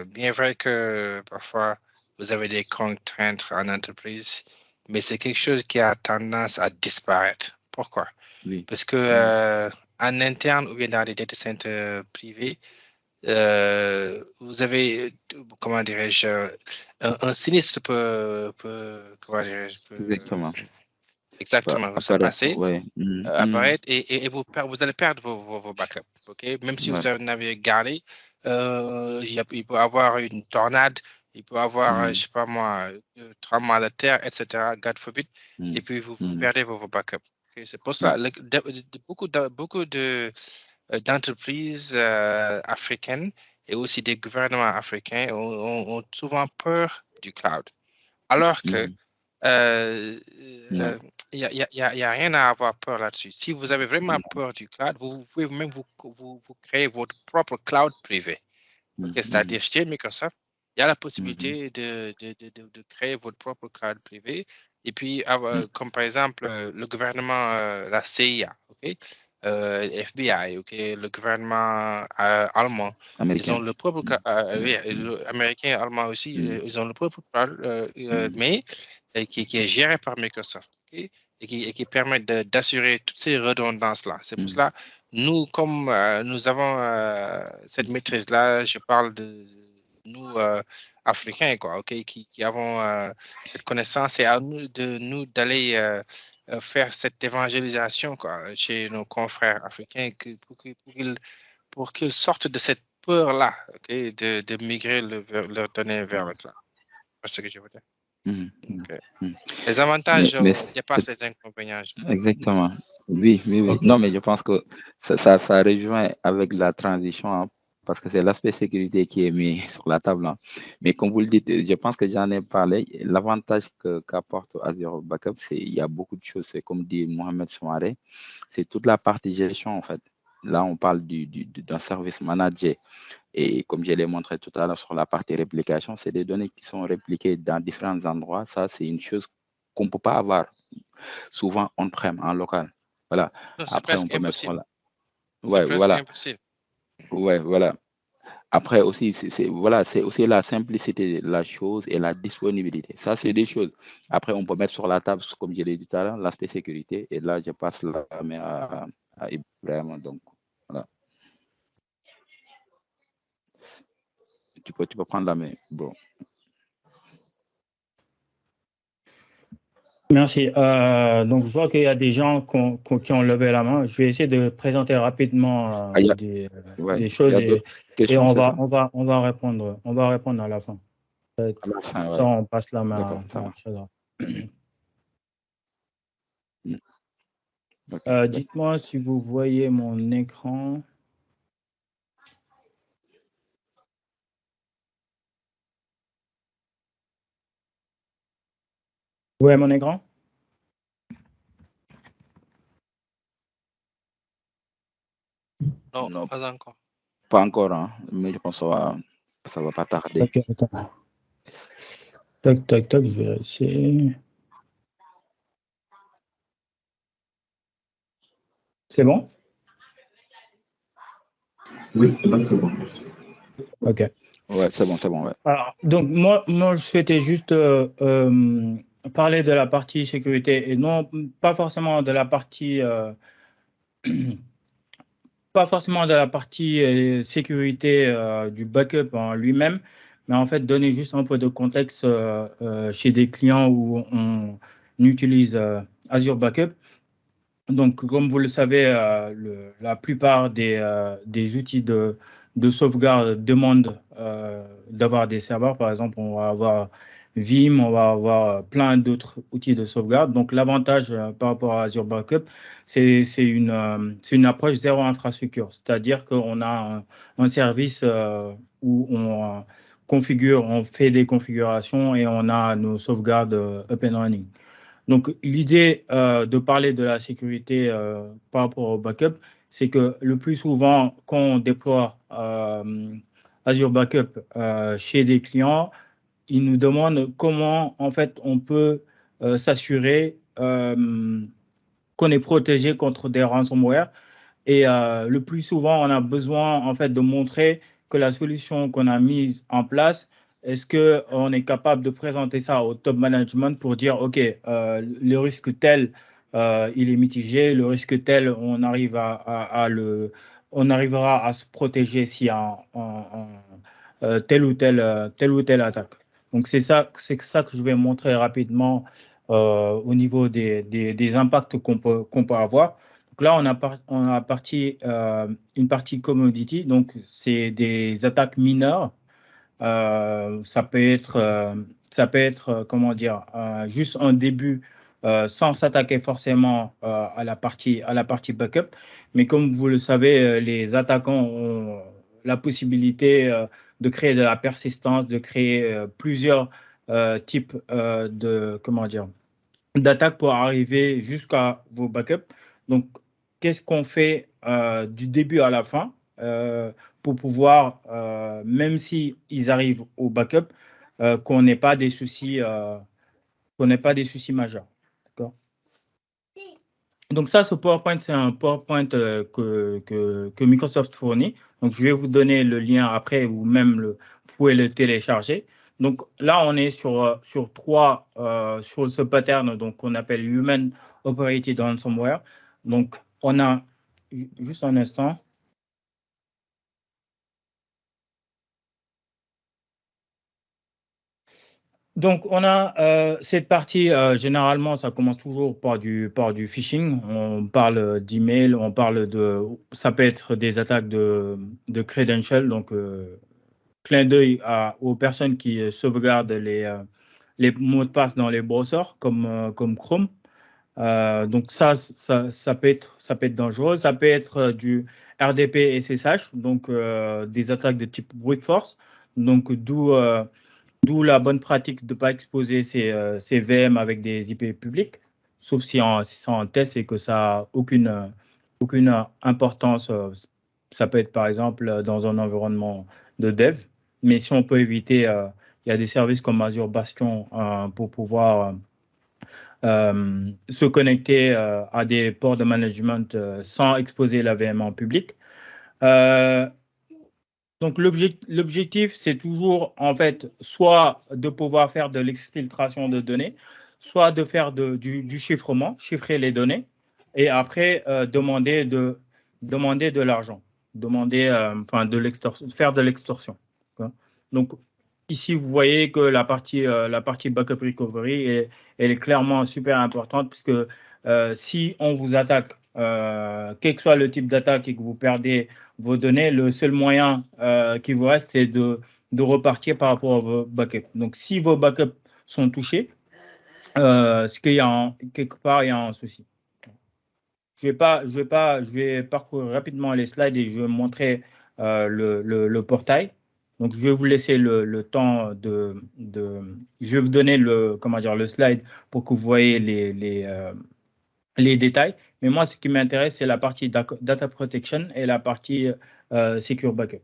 bien vrai que parfois vous avez des contraintes en entreprise, mais c'est quelque chose qui a tendance à disparaître. Pourquoi? Oui. Parce que en interne ou bien dans des data centers privés, vous avez, comment dirais-je, un sinistre peut comment dirais-je, exactement, ça passer, apparaître et vous allez perdre vos backups. Okay? Même si vous en avez gardé, il peut y avoir une tornade, il peut y avoir, je ne sais pas moi, tremblement de terre, etc., God forbid, et puis vous perdez vos backups. Okay? C'est pour ça, beaucoup d'entreprises africaines et aussi des gouvernements africains ont souvent peur du cloud. Alors que il n'y a rien à avoir peur là-dessus. Si vous avez vraiment peur du cloud, vous pouvez même vous créer votre propre cloud privé. C'est-à-dire chez Microsoft, il y a la possibilité de créer votre propre cloud privé. Et puis, comme par exemple, le gouvernement, la CIA, FBI, le gouvernement allemand, Américain. ils ont le propre américain, allemand aussi, ils ont le propre cloud, mais qui est géré par Microsoft, et qui permet d'assurer toutes ces redondances-là. C'est pour cela, nous, comme nous avons cette maîtrise-là, je parle de nous, Africains, quoi, qui avons cette connaissance, et à nous d'aller faire cette évangélisation, quoi, chez nos confrères africains pour qu'ils sortent de cette peur-là, de migrer leurs données vers le cloud. C'est ce que je veux dire. Les avantages dépassent les inconvénients. Exactement. Oui. Non, mais je pense que ça rejoint avec la transition, parce que c'est l'aspect sécurité qui est mis sur la table. Mais comme vous le dites, je pense que j'en ai parlé. L'avantage qu'apporte Azure Backup, il y a beaucoup de choses. C'est comme dit Mohamed Soumaré, c'est toute la partie gestion, en fait. Là, on parle d'un service manager. Et comme je l'ai montré tout à l'heure sur la partie réplication, c'est des données qui sont répliquées dans différents endroits. Ça, c'est une chose qu'on ne peut pas avoir souvent on-prem, en local. Voilà. Non, après, on peut impossible. Mettre voilà. Impossible. Ouais, voilà. Après aussi, c'est aussi la simplicité de la chose et la disponibilité. Ça, c'est des choses. Après, on peut mettre sur la table, comme je l'ai dit tout à l'heure, l'aspect sécurité. Et là, je passe la main à Ibrahim. Donc, voilà. Tu peux prendre la main. Bon. Merci. Donc, je vois qu'il y a des gens qui ont levé la main. Je vais essayer de présenter rapidement des choses et on va répondre à la fin. Ça, on passe la main à Chadra. Dites-moi si vous voyez mon écran. Vous voyez mon écran? Non, pas encore. Pas encore, hein, mais je pense que ça va pas tarder. Ok, attends. Tac, je vais essayer. C'est bon? Oui, là c'est bon, merci. Ok. Ouais, c'est bon, ouais. Alors, donc, moi, je souhaitais juste parler de la partie sécurité et non pas forcément de la partie sécurité du backup en lui-même, mais en fait donner juste un peu de contexte chez des clients où on utilise Azure Backup. Donc, comme vous le savez, la plupart des outils de sauvegarde demandent d'avoir des serveurs. Par exemple, on va avoir Vim, on va avoir plein d'autres outils de sauvegarde. Donc, l'avantage par rapport à Azure Backup, c'est une approche zéro infrastructure. C'est-à-dire qu'on a un service où on configure, on fait des configurations et on a nos sauvegardes up and running. Donc, l'idée de parler de la sécurité par rapport au backup, c'est que le plus souvent, quand on déploie Azure Backup chez des clients, ils nous demandent comment, en fait, on peut s'assurer qu'on est protégé contre des ransomware. Et le plus souvent, on a besoin, en fait, de montrer que la solution qu'on a mise en place, est-ce qu'on est capable de présenter ça au top management pour dire, OK, le risque tel, il est mitigé, le risque tel, on arrivera à se protéger s'il y a telle ou telle attaque. Donc, c'est ça que je vais montrer rapidement au niveau des impacts qu'on peut avoir. Donc là, on a une partie commodity, donc c'est des attaques mineures. Ça peut être comment dire, juste un début sans s'attaquer forcément à la partie backup. Mais comme vous le savez, les attaquants ont la possibilité de créer de la persistance, de créer plusieurs types d'attaques pour arriver jusqu'à vos backups. Donc, qu'est-ce qu'on fait du début à la fin pour pouvoir, même si ils arrivent au backup, qu'on n'ait pas des soucis, majeurs. D'accord? Donc ça, ce PowerPoint, c'est un PowerPoint que Microsoft fournit. Donc, je vais vous donner le lien après ou même vous pouvez le télécharger. Donc là, on est sur ce pattern qu'on appelle Human Operated Ransomware. Donc, on a juste un instant. Donc, on a cette partie, généralement, ça commence toujours par du phishing. On parle d'email, ça peut être des attaques de credentials, donc clin d'œil aux personnes qui sauvegardent les mots de passe dans les browsers comme Chrome. Donc ça peut être dangereux. Ça peut être du RDP et SSH, donc des attaques de type brute force. Donc d'où la bonne pratique de ne pas exposer ces VM avec des IP publics, sauf si c'est en test et que ça n'a aucune importance. Ça peut être par exemple dans un environnement de dev. Mais si on peut éviter, il y a des services comme Azure Bastion pour pouvoir se connecter à des ports de management sans exposer la VM en public. Donc, l'objectif, c'est toujours, en fait, soit de pouvoir faire de l'exfiltration de données, soit de faire du chiffrement, chiffrer les données, et après, demander de l'argent, faire de l'extorsion. Donc, ici, vous voyez que la partie backup recovery, elle est clairement super importante puisque si on vous attaque, quel que soit le type d'attaque et que vous perdez vos données, le seul moyen qui vous reste, c'est de repartir par rapport à vos backups. Donc, si vos backups sont touchés, c'est qu'il y a quelque part, il y a un souci. Je vais parcourir rapidement les slides et je vais montrer le portail. Donc, je vais vous laisser le temps je vais vous donner le slide pour que vous voyez les détails. Mais moi, ce qui m'intéresse, c'est la partie data protection et la partie secure backup.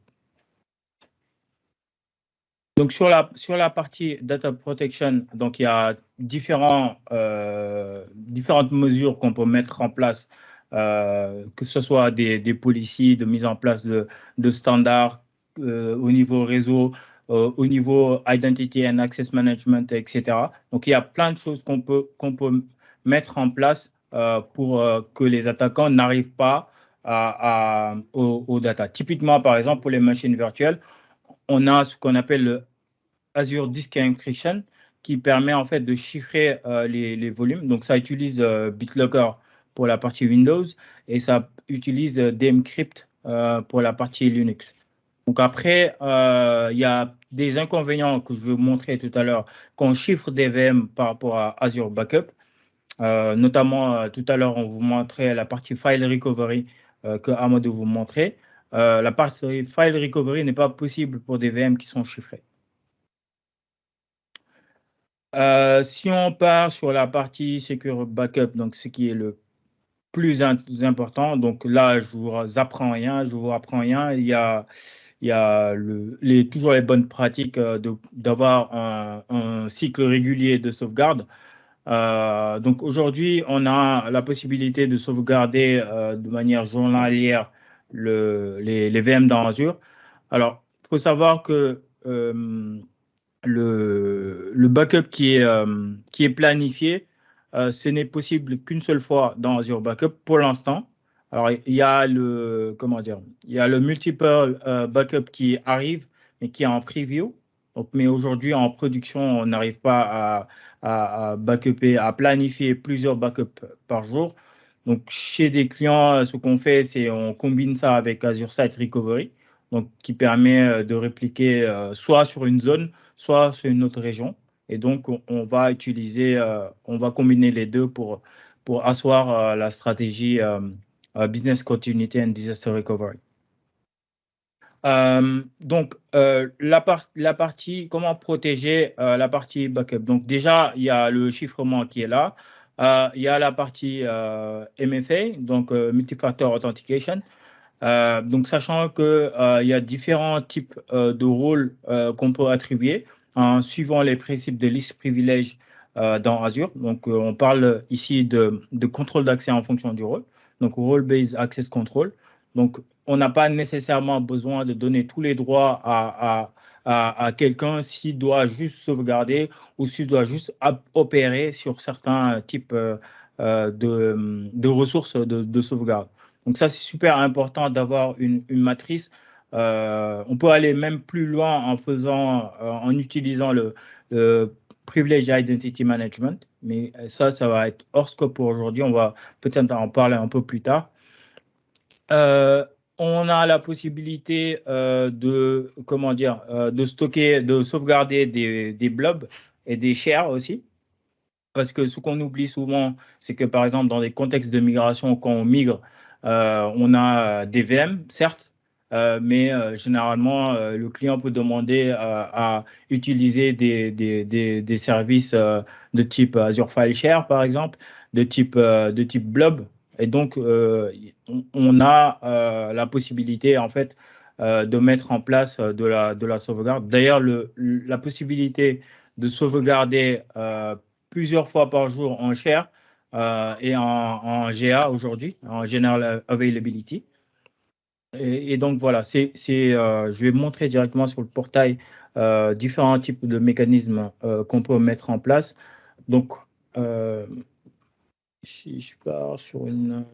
Donc, sur la partie data protection, donc il y a différentes mesures qu'on peut mettre en place, que ce soit des policies de mise en place de standards au niveau réseau, au niveau identity and access management, etc. Donc, il y a plein de choses qu'on peut mettre en place pour que les attaquants n'arrivent pas aux data. Typiquement, par exemple, pour les machines virtuelles, on a ce qu'on appelle le Azure Disk Encryption qui permet en fait de chiffrer les volumes. Donc, ça utilise BitLocker pour la partie Windows et ça utilise Demcrypt pour la partie Linux. Donc, après, il y a des inconvénients que je vais vous montrer tout à l'heure quand on chiffre des VM par rapport à Azure Backup. Notamment, tout à l'heure, on vous montrait la partie file recovery que Amadou vous montrait. La partie file recovery n'est pas possible pour des VM qui sont chiffrés. Si on part sur la partie Secure Backup, donc ce qui est le plus important, donc là, je vous apprends rien, il y a toujours les bonnes pratiques d'avoir un cycle régulier de sauvegarde. Donc aujourd'hui, on a la possibilité de sauvegarder de manière journalière les VM dans Azure. Alors, il faut savoir que le backup qui est planifié, ce n'est possible qu'une seule fois dans Azure Backup pour l'instant. Alors, il y a le multiple backup qui arrive, mais qui est en preview. Donc, mais aujourd'hui, en production, on n'arrive pas à backuper, à planifier plusieurs backups par jour. Donc, chez des clients, ce qu'on fait, c'est on combine ça avec Azure Site Recovery, donc qui permet de répliquer soit sur une zone, soit sur une autre région. Et donc, on va combiner les deux pour asseoir la stratégie Business Continuity and Disaster Recovery. Donc, la partie, comment protéger la partie backup. Donc, déjà, il y a le chiffrement qui est là. Il y a la partie MFA, donc Multi-Factor Authentication. Donc, sachant qu'il y a différents types de rôles qu'on peut attribuer en suivant les principes de liste privilège dans Azure. Donc, on parle ici de contrôle d'accès en fonction du rôle. Donc, Role-Based Access Control. Donc, on n'a pas nécessairement besoin de donner tous les droits à quelqu'un s'il doit juste sauvegarder ou s'il doit juste opérer sur certains types de ressources de sauvegarde. Donc ça, c'est super important d'avoir une matrice. On peut aller même plus loin en utilisant le Privilege Identity Management, mais ça va être hors scope pour aujourd'hui. On va peut-être en parler un peu plus tard. On a la possibilité de stocker, de sauvegarder des blobs et des shares aussi. Parce que ce qu'on oublie souvent, c'est que par exemple, dans des contextes de migration, quand on migre, on a des VM, certes, mais généralement, le client peut demander à utiliser des services de type Azure File Share, par exemple, de type Blob. Et donc, on a la possibilité, en fait, de mettre en place de la sauvegarde. D'ailleurs, la possibilité de sauvegarder plusieurs fois par jour en share et en GA aujourd'hui, en General Availability. Et donc, voilà, je vais montrer directement sur le portail différents types de mécanismes qu'on peut mettre en place. Donc, si je pars sur un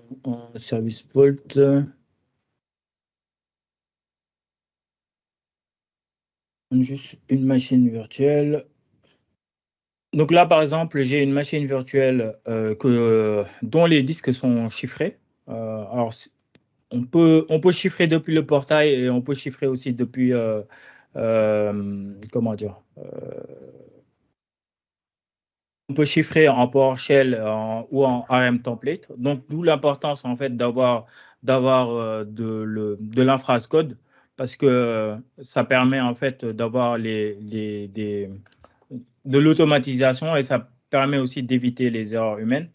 service Vault, Juste une machine virtuelle. Donc là, par exemple, j'ai une machine virtuelle dont les disques sont chiffrés. Alors, on peut chiffrer depuis le portail et on peut chiffrer aussi depuis, comment dire, on peut chiffrer en PowerShell ou en RM template. Donc, d'où l'importance en fait d'avoir de l'infrastructure code parce que ça permet en fait d'avoir de l'automatisation et ça permet aussi d'éviter les erreurs humaines.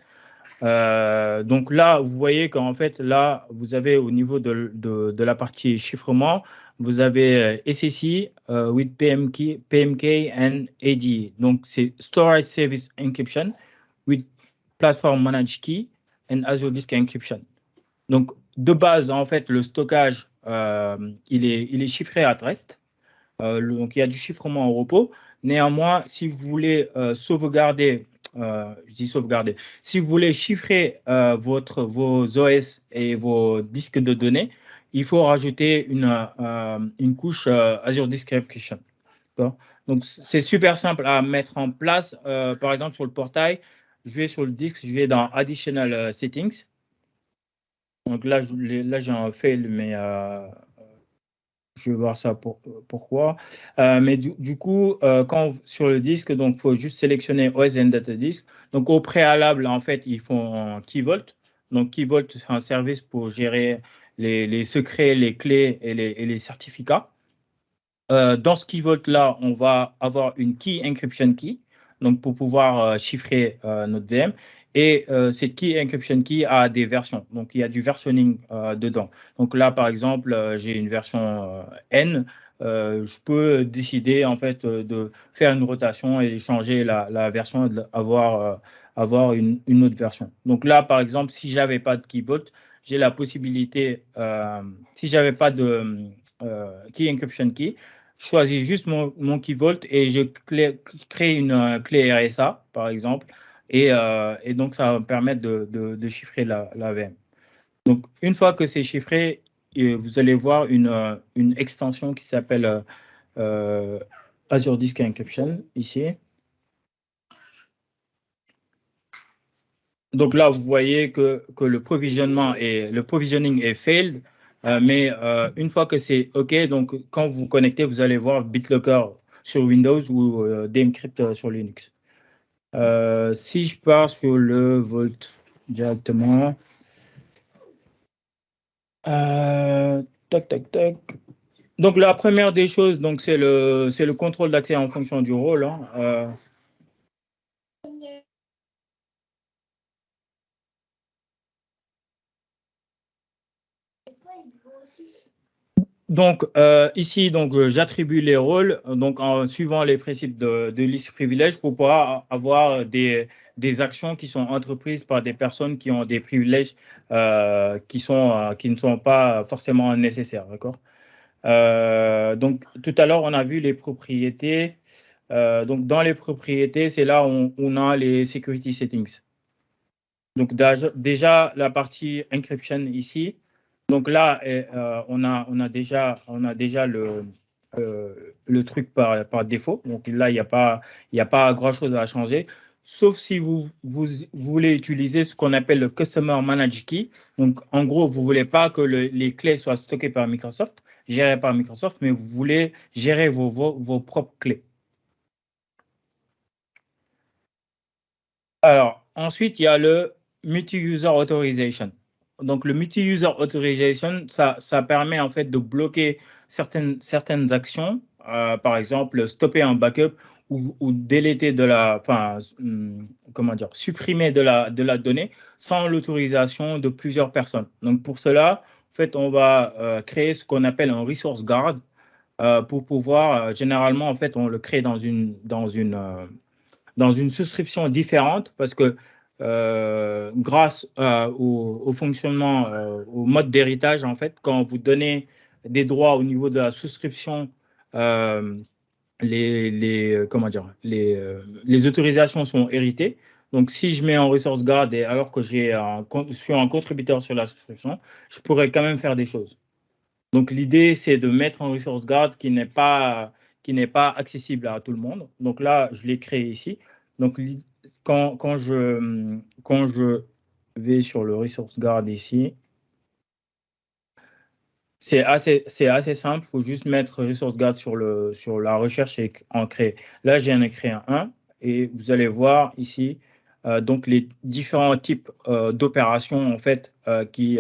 Donc là, vous voyez qu'en fait, là, vous avez au niveau de la partie chiffrement, vous avez SSI with PMK and AD. Donc, c'est Storage Service Encryption with Platform Managed Key and Azure Disk Encryption. Donc, de base, en fait, le stockage, il est chiffré à rest. Donc, il y a du chiffrement au repos. Néanmoins, si vous voulez sauvegarder, je dis sauvegarder, si vous voulez chiffrer vos OS et vos disques de données, il faut rajouter une couche Azure Disk Encryption. Donc, c'est super simple à mettre en place. Par exemple, sur le portail, je vais sur le disque, je vais dans Additional Settings. Donc là, j'ai un fail, mais je vais voir ça pourquoi. Mais du coup, quand sur le disque, donc il faut juste sélectionner OS and Data Disk. Donc au préalable, en fait, ils font Key Vault. Donc Key Vault, c'est un service pour gérer les secrets, les clés et les certificats. Dans ce Key Vault là, on va avoir une Key Encryption Key, donc pour pouvoir chiffrer notre VM. Et cette Key Encryption Key a des versions. Donc, il y a du versionning dedans. Donc là, par exemple, j'ai une version N. Je peux décider, en fait, de faire une rotation et changer la version et avoir une autre version. Donc là, par exemple, si je n'avais pas de Key Vault, j'ai la possibilité, si je n'avais pas de Key Encryption Key, je choisis juste mon Key Vault et je crée une clé RSA, par exemple. Et donc, ça va me permettre de chiffrer la VM. Donc, une fois que c'est chiffré, vous allez voir une extension qui s'appelle Azure Disk Encryption, ici. Donc là, vous voyez que le provisioning est failed, mais une fois que c'est OK, donc quand vous vous connectez, vous allez voir BitLocker sur Windows ou Decrypt sur Linux. Si je pars sur le Vault directement, tac, tac, tac. Donc, la première des choses, donc c'est le contrôle d'accès en fonction du rôle. Hein. Donc, ici, j'attribue les rôles donc, en suivant les principes de liste privilèges pour pouvoir avoir des actions qui sont entreprises par des personnes qui ont des privilèges qui ne sont pas forcément nécessaires. D'accord? Donc, tout à l'heure, on a vu les propriétés. Donc, dans les propriétés, c'est là où on a les security settings. Donc, déjà, la partie encryption ici. Donc là, on a déjà le truc par défaut. Donc là, il n'y a pas grand-chose à changer, sauf si vous voulez utiliser ce qu'on appelle le Customer Managed Key. Donc, en gros, vous ne voulez pas que les clés soient stockées par Microsoft, gérées par Microsoft, mais vous voulez gérer vos propres clés. Alors, ensuite, il y a le Multi-User Authorization. Donc, le Multi-User Authorization, ça permet en fait de bloquer certaines actions, par exemple, stopper un backup ou déléter supprimer de la donnée sans l'autorisation de plusieurs personnes. Donc, pour cela, en fait, on va créer ce qu'on appelle un Resource Guard pour pouvoir, généralement, en fait, on le crée dans une souscription différente parce que grâce au fonctionnement, au mode d'héritage, en fait, quand vous donnez des droits au niveau de la souscription, les autorisations sont héritées. Donc, si je mets en Resource Guard et alors que je suis un contributeur sur la souscription, je pourrais quand même faire des choses. Donc, l'idée, c'est de mettre en Resource Guard qui n'est pas accessible à tout le monde. Donc là, je l'ai créé ici. Donc, quand je vais sur le Resource Guard ici, c'est assez simple. Il faut juste mettre Resource Guard sur la recherche et en créer. Là, j'ai créé un et vous allez voir ici donc les différents types d'opérations en fait qui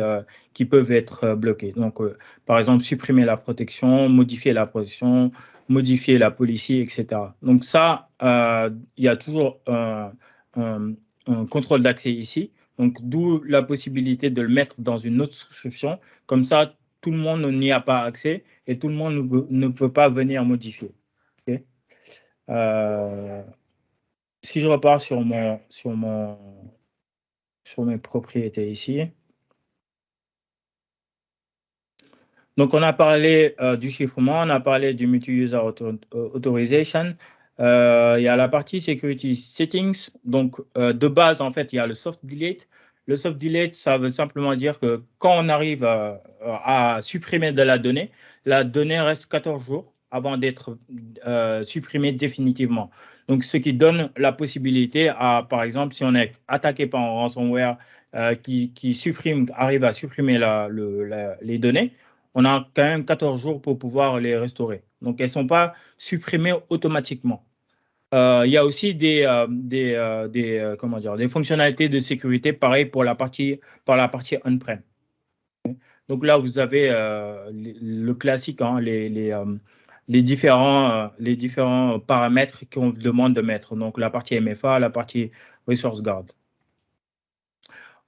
peuvent être bloquées. Donc, par exemple, supprimer la protection, modifier la protection, modifier la policy, etc. Donc ça, il y a toujours un contrôle d'accès ici. Donc, d'où la possibilité de le mettre dans une autre souscription. Comme ça, tout le monde n'y a pas accès et tout le monde ne peut pas venir modifier. Okay? Si je repars sur mes propriétés ici. Donc, on a parlé du chiffrement, on a parlé du multi-user authorization. Il y a la partie security settings. Donc, de base, en fait, il y a le soft delete. Le soft delete, ça veut simplement dire que quand on arrive à supprimer de la donnée reste 14 jours avant d'être supprimée définitivement. Donc, ce qui donne la possibilité à, par exemple, si on est attaqué par un ransomware qui arrive à supprimer les données, on a quand même 14 jours pour pouvoir les restaurer. Donc, elles ne sont pas supprimées automatiquement. Il y a aussi des fonctionnalités de sécurité, pareil pour la partie on-prem. Donc là, vous avez le classique, hein, les différents paramètres qu'on vous demande de mettre. Donc la partie MFA, la partie Resource Guard.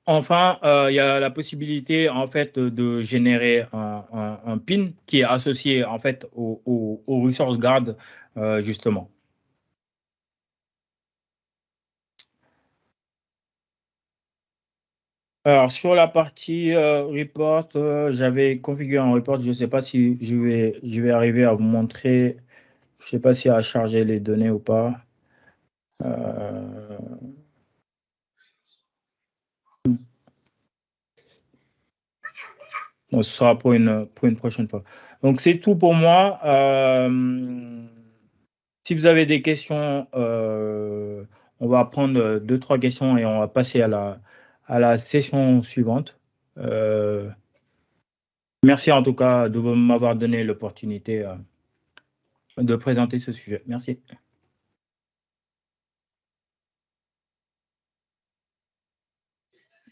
Enfin, il y a la possibilité en fait de générer un PIN qui est associé en fait au Resource Guard justement. Alors, sur la partie report, j'avais configuré un report. Je ne sais pas si je vais arriver à vous montrer. Je ne sais pas si à charger les données ou pas. Bon, ce sera pour une prochaine fois. Donc, c'est tout pour moi. Si vous avez des questions, on va prendre 2-3 questions et on va passer à la session suivante. Merci en tout cas de m'avoir donné l'opportunité de présenter ce sujet. Merci.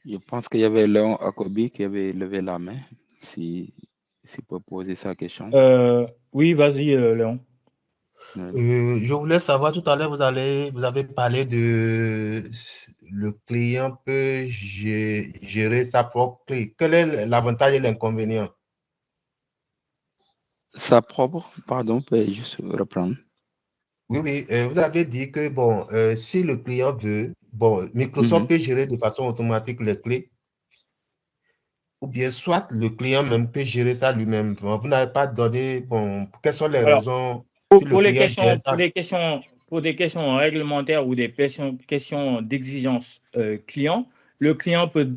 Je pense qu'il y avait Léon Akobi qui avait levé la main, si peut poser sa question. Oui, vas-y, Léon. Je voulais savoir, tout à l'heure, vous avez parlé de le client peut gérer sa propre clé. Quel est l'avantage et l'inconvénient? Sa propre, pardon, peut juste reprendre. Oui, vous avez dit que, bon, si le client veut, bon, Microsoft peut gérer de façon automatique les clés, ou bien soit le client même peut gérer ça lui-même. Vous n'avez pas donné, bon, quelles sont les raisons pour des questions réglementaires ou des questions d'exigence client, le client peut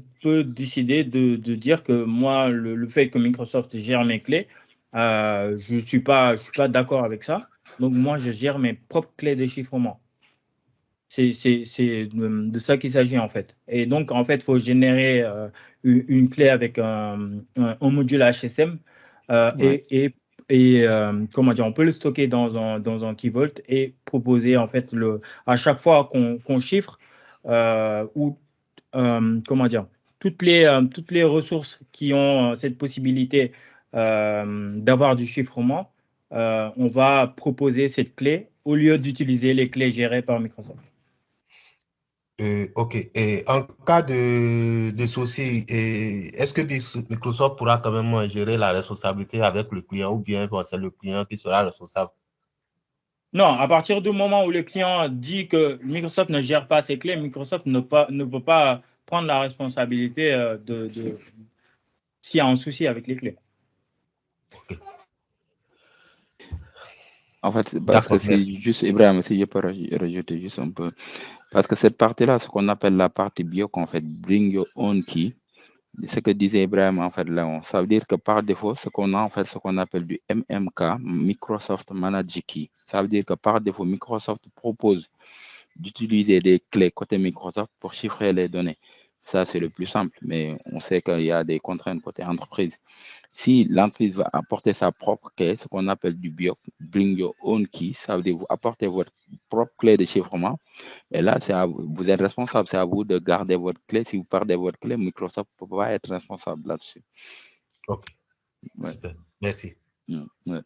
décider de dire que moi, le fait que Microsoft gère mes clés, je ne suis pas d'accord avec ça. Donc, moi, je gère mes propres clés de chiffrement. C'est de ça qu'il s'agit, en fait. Et donc, en fait, il faut générer une clé avec un module HSM et comment dire, on peut le stocker dans un Key Vault et proposer, en fait, à chaque fois qu'on chiffre comment dire, toutes les ressources qui ont cette possibilité d'avoir du chiffrement, on va proposer cette clé au lieu d'utiliser les clés gérées par Microsoft. OK. Et en cas de souci, est-ce que Microsoft pourra quand même gérer la responsabilité avec le client ou bien c'est le client qui sera responsable? Non, à partir du moment où le client dit que Microsoft ne gère pas ses clés, Microsoft ne peut pas prendre la responsabilité s'il y a un souci avec les clés. Okay. En fait, parce que c'est juste, Ibrahim, si je peux rajouter juste un peu, parce que cette partie-là, ce qu'on appelle la partie BIOC, en fait, Bring Your Own Key, ce que disait Ibrahim, en fait, là, ça veut dire que par défaut, ce qu'on a, en fait, ce qu'on appelle du MMK, Microsoft Managed Key. Ça veut dire que par défaut, Microsoft propose d'utiliser des clés côté Microsoft pour chiffrer les données. Ça, c'est le plus simple, mais on sait qu'il y a des contraintes côté entreprise. Si l'entreprise va apporter sa propre clé, ce qu'on appelle du BIOC, Bring Your Own Key, ça veut dire vous apportez votre propre clé de chiffrement. Et là, vous êtes responsable, c'est à vous de garder votre clé. Si vous perdez votre clé, Microsoft ne peut pas être responsable là-dessus. Ok, super, merci. Ouais.